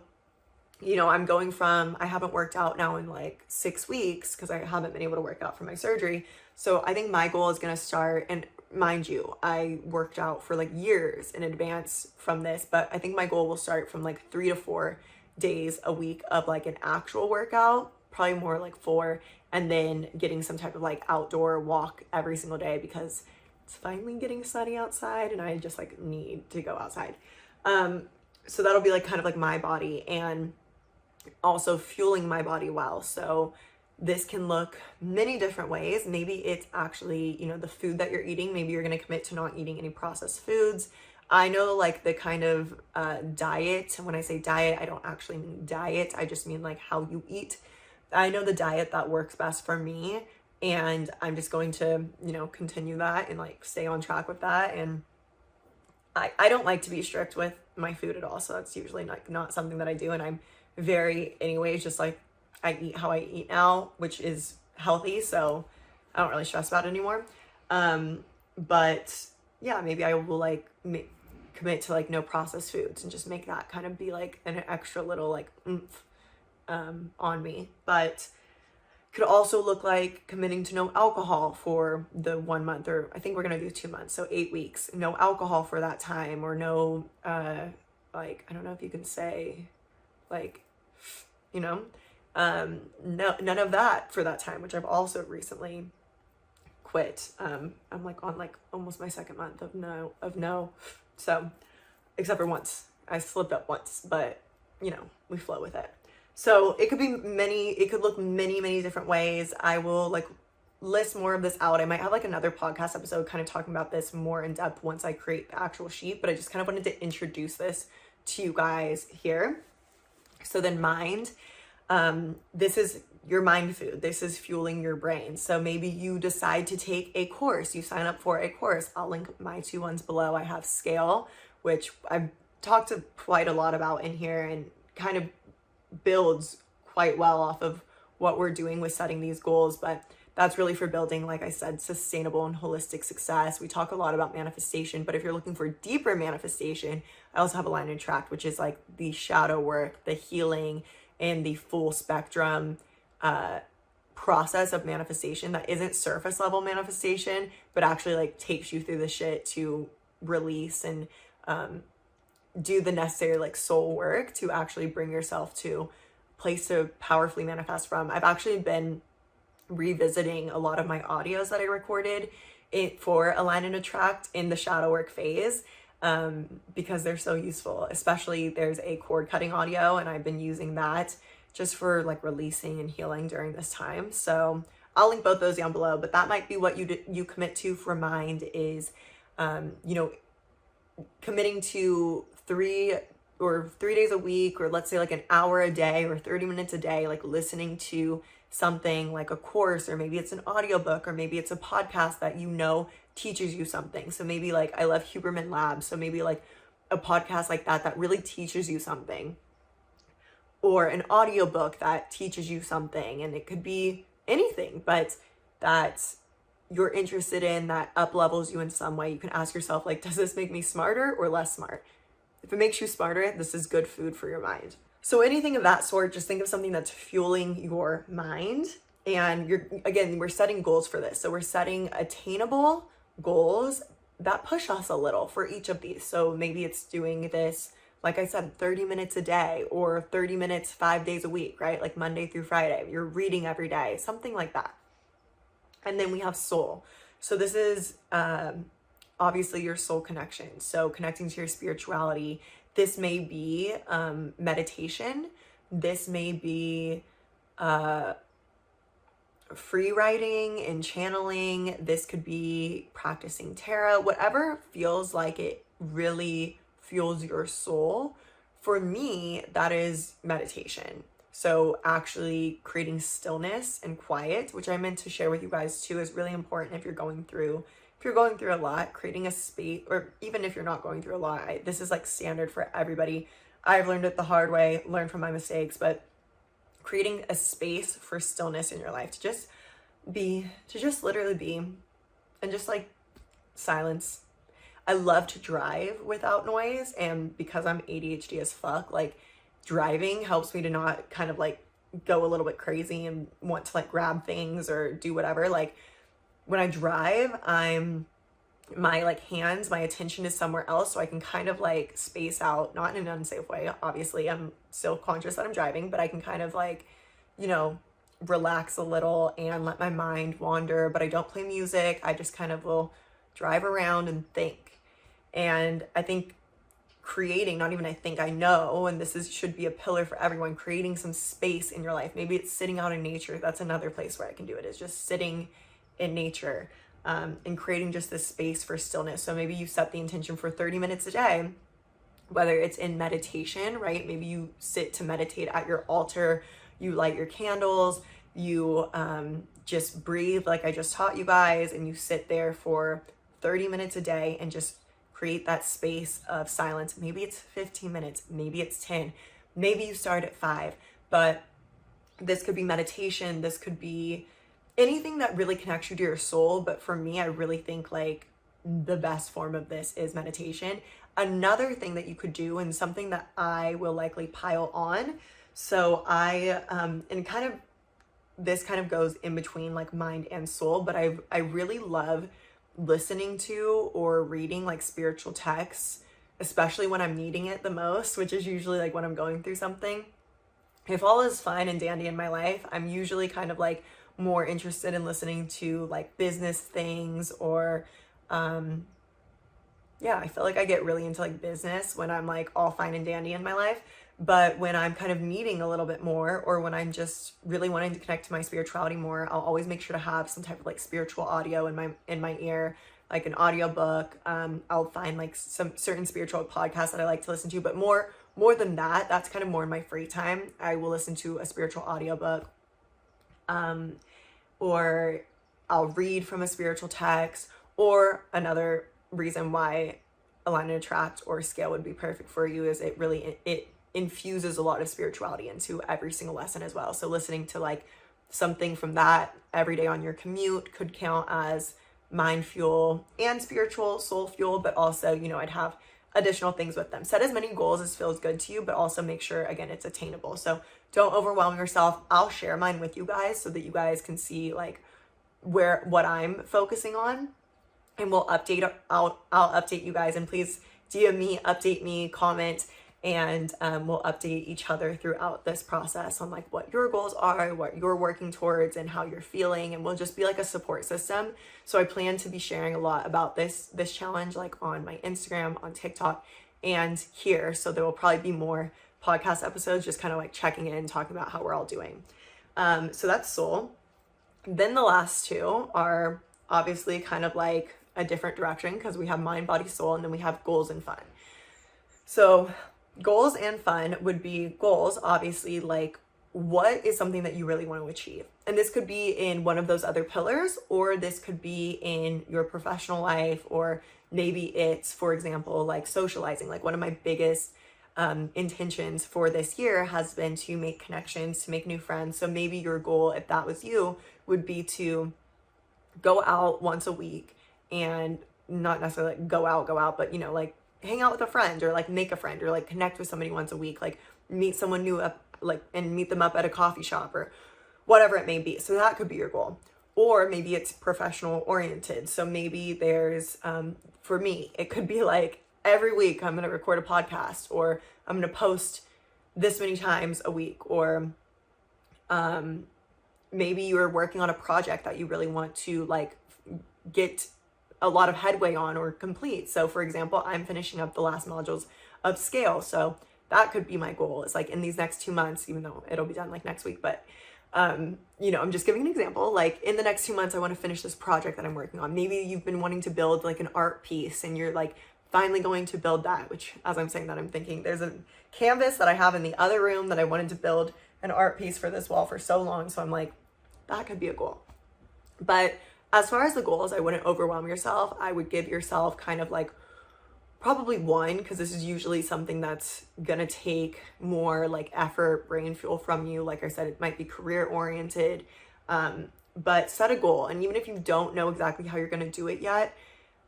you know, I'm going from, I haven't worked out now in like 6 weeks because I haven't been able to work out for my surgery. So I think my goal is going to start, and mind you, I worked out for like years in advance from this, but I think my goal will start from like 3 to 4 days a week of like an actual workout, probably more like 4, and then getting some type of like outdoor walk every single day because it's finally getting sunny outside and I just like need to go outside. So that'll be like kind of like my body and also fueling my body well. So this can look many different ways. Maybe it's actually, you know, the food that you're eating. Maybe you're going to commit to not eating any processed foods. I know like the kind of diet, and when I say diet, I don't actually mean diet. I just mean like how you eat. I know the diet that works best for me, and I'm just going to, you know, continue that and like stay on track with that. And I don't like to be strict with my food at all. So that's usually not something that I do. And I'm very, anyways, just like I eat how I eat now, which is healthy. So I don't really stress about it anymore. But yeah, maybe I will like commit to like no processed foods and just make that kind of be like an extra little like oomph on me. But could also look like committing to no alcohol for the 1 month, or I think we're gonna do 2 months, so 8 weeks, no alcohol for that time, or no like, I don't know if you can say like, you know, no, none of that for that time, which I've also recently quit. I'm like on like almost my 2nd month of no, so except for once I slipped up once, but you know, we flow with it. So it could be it could look many different ways. I will like list more of this out. I might have like another podcast episode kind of talking about this more in depth once I create the actual sheet, but I just kind of wanted to introduce this to you guys here. So then mind, this is your mind food. This is fueling your brain. So maybe you decide to take a course, you sign up for a course. I'll link my 2 ones below. I have Scale, which I've talked quite a lot about in here and kind of builds quite well off of what we're doing with setting these goals, but that's really for building, like I said, sustainable and holistic success. We talk a lot about manifestation, but if you're looking for deeper manifestation, I also have Align and Attract, which is like the shadow work, the healing, and the full spectrum process of manifestation that isn't surface level manifestation, but actually like takes you through the shit to release and do the necessary like soul work to actually bring yourself to a place to powerfully manifest from. I've actually been revisiting a lot of my audios that I recorded for Align and Attract in the shadow work phase, because they're so useful. Especially there's a cord cutting audio, and I've been using that just for like releasing and healing during this time. So I'll link both those down below, but that might be what you commit to for mind is, committing to 3 days a week, or let's say like an hour a day or 30 minutes a day, like listening to something like a course, or maybe it's an audiobook, or maybe it's a podcast that teaches you something. So maybe like I love Huberman Labs, so maybe like a podcast like that really teaches you something, or an audiobook that teaches you something. And it could be anything, but that you're interested in, that up levels you in some way. You can ask yourself, like, does this make me smarter or less smart? If it makes you smarter, this is good food for your mind. So anything of that sort, just think of something that's fueling your mind. And we're setting goals for this. So we're setting attainable goals that push us a little for each of these. So maybe it's doing this, like I said, 30 minutes a day, or 30 minutes 5 days a week, right? Like Monday through Friday, you're reading every day, something like that. And then we have soul. So this is obviously your soul connection. So connecting to your spirituality. This may be meditation. This may be free writing and channeling. This could be practicing tarot, whatever feels like it really fuels your soul. For me, that is meditation. So actually creating stillness and quiet, which I meant to share with you guys too, is really important if you're going through a lot. Creating a space, or even if you're not going through a lot, this is like standard for everybody. I've learned it the hard way, learned from my mistakes, but creating a space for stillness in your life, to just literally be, and just like silence. I love to drive without noise, and because I'm ADHD as fuck, like driving helps me to not kind of like go a little bit crazy and want to like grab things or do whatever. Like when I drive, my like hands, my attention is somewhere else, so I can kind of like space out, not in an unsafe way. Obviously, I'm still conscious that I'm driving, but I can kind of like, relax a little and let my mind wander. But I don't play music. I just kind of will drive around and think. And I think I know, and should be a pillar for everyone, creating some space in your life. Maybe it's sitting out in nature. That's another place where I can do it, is just sitting in nature, and creating just this space for stillness. So maybe you set the intention for 30 minutes a day, whether it's in meditation, right? Maybe you sit to meditate at your altar, you light your candles, you just breathe like I just taught you guys, and you sit there for 30 minutes a day and just create that space of silence. Maybe it's 15 minutes, maybe it's 10, maybe you start at 5, but this could be meditation, this could be anything that really connects you to your soul. But for me, I really think like the best form of this is meditation. Another thing that you could do, and something that I will likely pile on, so this kind of goes in between like mind and soul, but I really love listening to or reading like spiritual texts, especially when I'm needing it the most, which is usually like when I'm going through something. If all is fine and dandy in my life, I'm usually kind of like more interested in listening to like business things, or I feel like I get really into like business when I'm like all fine and dandy in my life. But when I'm kind of needing a little bit more, or when I'm just really wanting to connect to my spirituality more, I'll always make sure to have some type of like spiritual audio in my ear, like an audiobook. I'll find like some certain spiritual podcasts that I like to listen to, but more than that, that's kind of more in my free time. I will listen to a spiritual audiobook, or I'll read from a spiritual text. Or another reason why Align and Attract or Scale would be perfect for you is it infuses a lot of spirituality into every single lesson as well. So listening to like something from that every day on your commute could count as mind fuel and spiritual soul fuel, but also, you know, I'd have additional things with them. Set as many goals as feels good to you, but also make sure, again, it's attainable. So don't overwhelm yourself. I'll share mine with you guys so that you guys can see like what I'm focusing on, and we'll I'll update you guys, and please DM me, update me, comment, and we'll update each other throughout this process on like what your goals are, what you're working towards, and how you're feeling, and we'll just be like a support system. So I plan to be sharing a lot about this challenge like on my Instagram, on TikTok, and here. So there will probably be more podcast episodes just kind of like checking in, talking about how we're all doing. So that's soul. Then the last two are obviously kind of like a different direction, because we have mind, body, soul, and then we have goals and fun. So goals and fun would be goals, obviously, like what is something that you really want to achieve? And this could be in one of those other pillars, or this could be in your professional life, or maybe it's, for example, like socializing. Like one of my biggest intentions for this year has been to make connections, to make new friends. So maybe your goal, if that was you, would be to go out once a week, and not necessarily like go out, but you know, like hang out with a friend, or like make a friend, or like connect with somebody once a week, like meet someone new up, like, and meet them up at a coffee shop or whatever it may be. So that could be your goal. Or maybe it's professional oriented. So maybe there's, for me, it could be like every week I'm going to record a podcast, or I'm going to post this many times a week, or maybe you're working on a project that you really want to like get a lot of headway on or complete. So for example, I'm finishing up the last modules of Scale. So that could be my goal. It's like in these next 2 months, even though it'll be done like next week, but you know, I'm just giving an example. Like in the next 2 months, I want to finish this project that I'm working on. Maybe you've been wanting to build like an art piece, and you're like finally going to build that, which as I'm saying that, I'm thinking there's a canvas that I have in the other room that I wanted to build an art piece for this wall for so long. So I'm like, that could be a goal. But as far as the goals, I wouldn't overwhelm yourself. I would give yourself kind of like probably one, because this is usually something that's gonna take more like effort, brain fuel from you. Like I said, it might be career oriented, but set a goal. And even if you don't know exactly how you're gonna do it yet,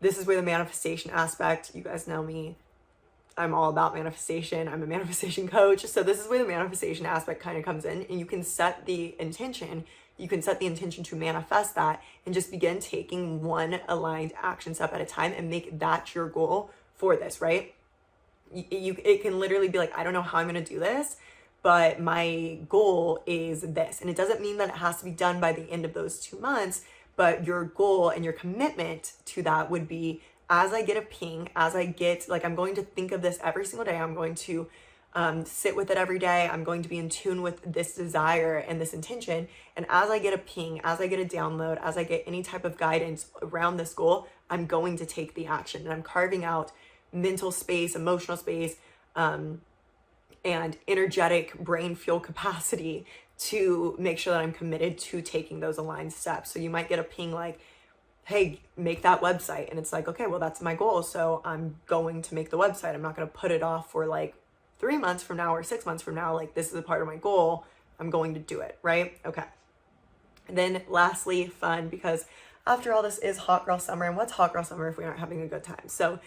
this is where the manifestation aspect, you guys know me, I'm all about manifestation. I'm a manifestation coach. So this is where the manifestation aspect kind of comes in, and you can set the intention. You can set the intention to manifest that, and just begin taking one aligned action step at a time, and make that your goal for this, right? It can literally be like, I don't know how I'm going to do this, but my goal is this. And it doesn't mean that it has to be done by the end of those 2 months, but your goal and your commitment to that would be, as I get a ping, as I get, like, I'm going to think of this every single day. I'm going to sit with it every day. I'm going to be in tune with this desire and this intention. And as I get a ping, as I get a download, as I get any type of guidance around this goal, I'm going to take the action. And I'm carving out mental space, emotional space, and energetic brain fuel capacity to make sure that I'm committed to taking those aligned steps. So you might get a ping like, hey, make that website. And it's like, okay, well, that's my goal. So I'm going to make the website. I'm not going to put it off for like 3 months from now or 6 months from now. Like, this is a part of my goal. I'm going to do it, right? Okay. And then lastly, fun, because after all, this is hot girl summer. And what's hot girl summer if we aren't having a good time? So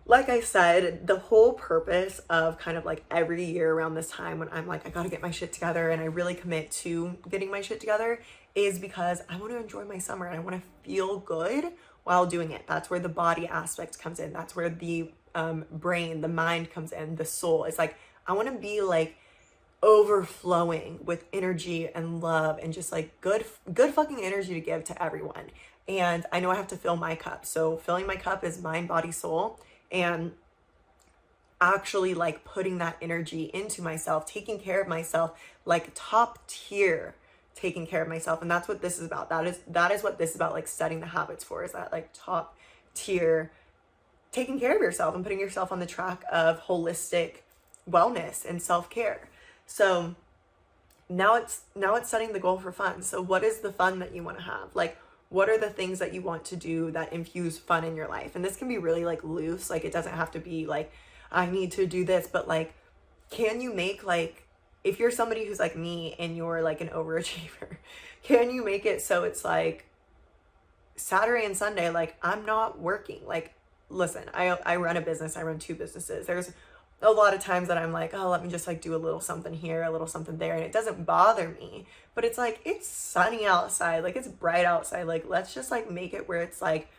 like I said, the whole purpose of kind of like every year around this time when I'm like, I gotta get my shit together, and I really commit to getting my shit together, is because I want to enjoy my summer and I want to feel good while doing it. That's where the body aspect comes in. That's where the brain, the mind comes in, the soul. It's like, I want to be like overflowing with energy and love and just like good fucking energy to give to everyone. And I know I have to fill my cup. So filling my cup is mind, body, soul. And actually like putting that energy into myself, taking care of myself, like top tier taking care of myself. And that's what this is about. That is what this is about, like setting the habits for, is that like top tier taking care of yourself and putting yourself on the track of holistic wellness and self-care. So now it's setting the goal for fun. So what is the fun that you want to have? Like, what are the things that you want to do that infuse fun in your life? And this can be really like loose. Like, it doesn't have to be like, I need to do this, but like, can you make, like, if you're somebody who's like me and you're like an overachiever, can you make it so it's like Saturday and Sunday, like I'm not working? Like, listen, I run a business. I run 2 businesses. There's a lot of times that I'm like, oh, let me just like do a little something here, a little something there. And it doesn't bother me, but it's like, it's sunny outside. Like, it's bright outside. Like, let's just like make it where it's like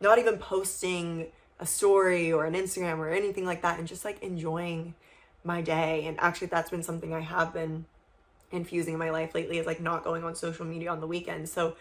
not even posting a story or an Instagram or anything like that, and just like enjoying my day. And actually that's been something I have been infusing in my life lately, is like not going on social media on the weekends. So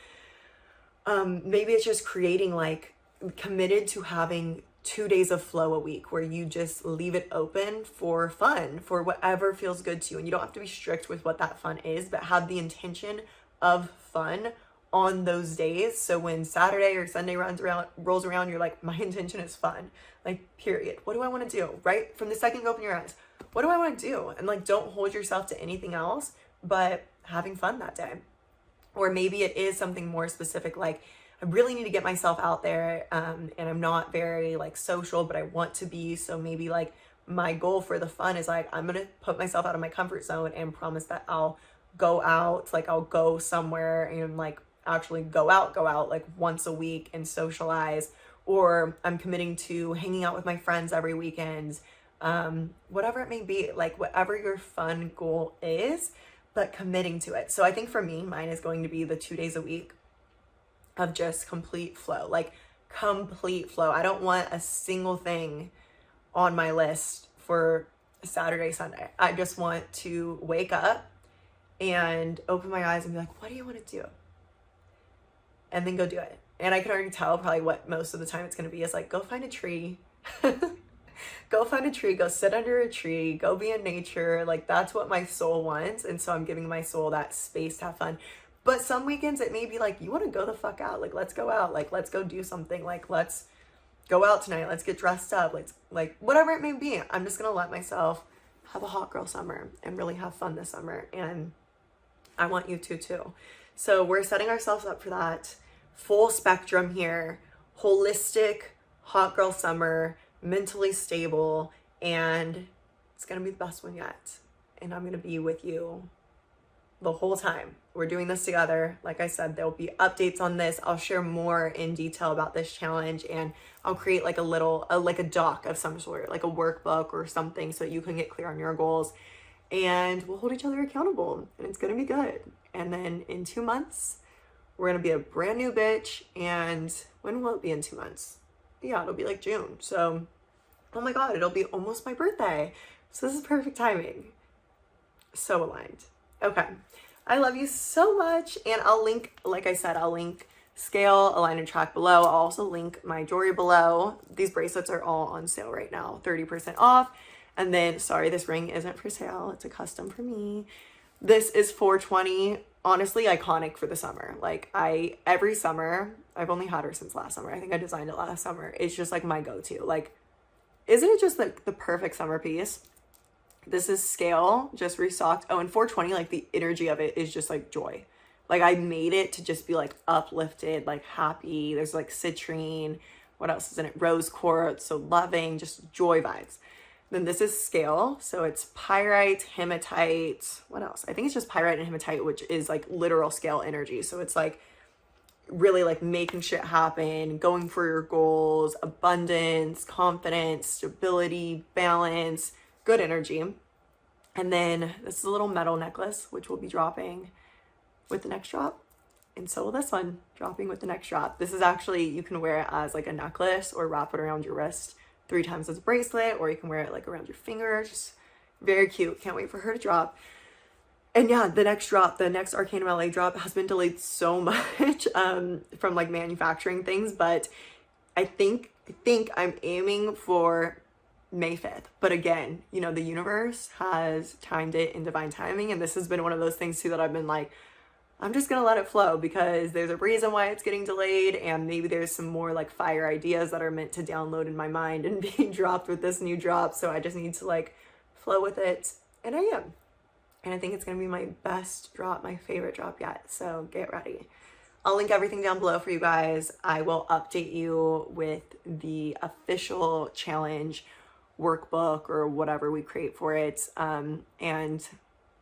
maybe it's just creating, like, committed to having 2 days of flow a week where you just leave it open for fun, for whatever feels good to you. And you don't have to be strict with what that fun is, but have the intention of fun on those days. So when Saturday or Sunday rolls around, you're like, my intention is fun. Like, period. What do I want to do? Right from the second you open your eyes, what do I want to do? And like, don't hold yourself to anything else but having fun that day. Or maybe it is something more specific, like, I really need to get myself out there, and I'm not very like social, but I want to be. So maybe like my goal for the fun is like, I'm gonna put myself out of my comfort zone and promise that I'll go out, like I'll go somewhere and like actually go out like once a week and socialize. Or I'm committing to hanging out with my friends every weekend, whatever it may be, like whatever your fun goal is, but committing to it. So I think for me, mine is going to be the 2 days a week of just complete flow, like complete flow. I don't want a single thing on my list for Saturday, Sunday. I just want to wake up and open my eyes and be like, what do you want to do? And then go do it. And I can already tell probably what most of the time it's going to be is like, go find a tree, go find a tree, go sit under a tree, go be in nature. Like, that's what my soul wants. And so I'm giving my soul that space to have fun. But some weekends it may be like, you want to go the fuck out. Like, let's go out. Like, let's go do something. Like, let's go out tonight. Let's get dressed up. Let's, like, whatever it may be. I'm just going to let myself have a hot girl summer and really have fun this summer. And I want you to too. So we're setting ourselves up for that. Full spectrum here. Holistic, hot girl summer, mentally stable. And it's going to be the best one yet. And I'm going to be with you the whole time. We're doing this together. Like I said, there'll be updates on this. I'll share more in detail about this challenge, and I'll create like a doc of some sort, like a workbook or something, so that you can get clear on your goals, and we'll hold each other accountable, and it's gonna be good. And then in 2 months, we're gonna be a brand new bitch. And when will it be in 2 months? Yeah, it'll be like June. So, oh my God, it'll be almost my birthday. So this is perfect timing. So aligned. Okay. I love you so much. And I'll link, like I said, I'll link scale, align, and track below. I'll also link my jewelry below. These bracelets are all on sale right now, 30% off. And then, sorry, this ring isn't for sale. It's a custom for me. This is $420. Honestly, iconic for the summer. Like, every summer, I've only had her since last summer. I think I designed it last summer. It's just like my go-to. Like, isn't it just like the perfect summer piece? This is scale, just restocked. Oh, and 420, like the energy of it is just like joy. Like, I made it to just be like uplifted, like happy. There's like citrine. What else is in it? Rose quartz. So loving, just joy vibes. Then this is scale. So it's pyrite, hematite. What else? I think it's just pyrite and hematite, which is like literal scale energy. So it's like really like making shit happen, going for your goals, abundance, confidence, stability, balance, good energy. And then this is a little metal necklace, which will be dropping with the next drop. And so will this one, dropping with the next drop. This is actually, you can wear it as like a necklace or wrap it around your wrist 3 times as a bracelet, or you can wear it like around your finger. Just very cute. Can't wait for her to drop. And yeah, the next drop, the next Arcanum LA drop has been delayed so much from like manufacturing things, but I think I'm aiming for May 5th. But again, you know, the universe has timed it in divine timing. And this has been one of those things too that I've been like, I'm just gonna let it flow because there's a reason why it's getting delayed, and maybe there's some more like fire ideas that are meant to download in my mind and be dropped with this new drop. So I just need to like flow with it. And I am. And I think it's gonna be my best drop, my favorite drop yet. So get ready. I'll link everything down below for you guys. I will update you with the official challenge workbook or whatever we create for it. And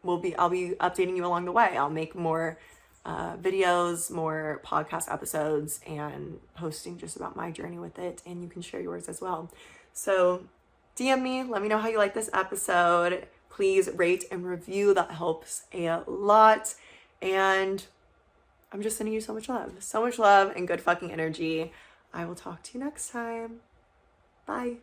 I'll be updating you along the way. I'll make more videos, more podcast episodes, and posting just about my journey with it. And you can share yours as well. So DM me, let me know how you like this episode. Please rate and review. That helps a lot. And I'm just sending you so much love and good fucking energy. I will talk to you next time. Bye.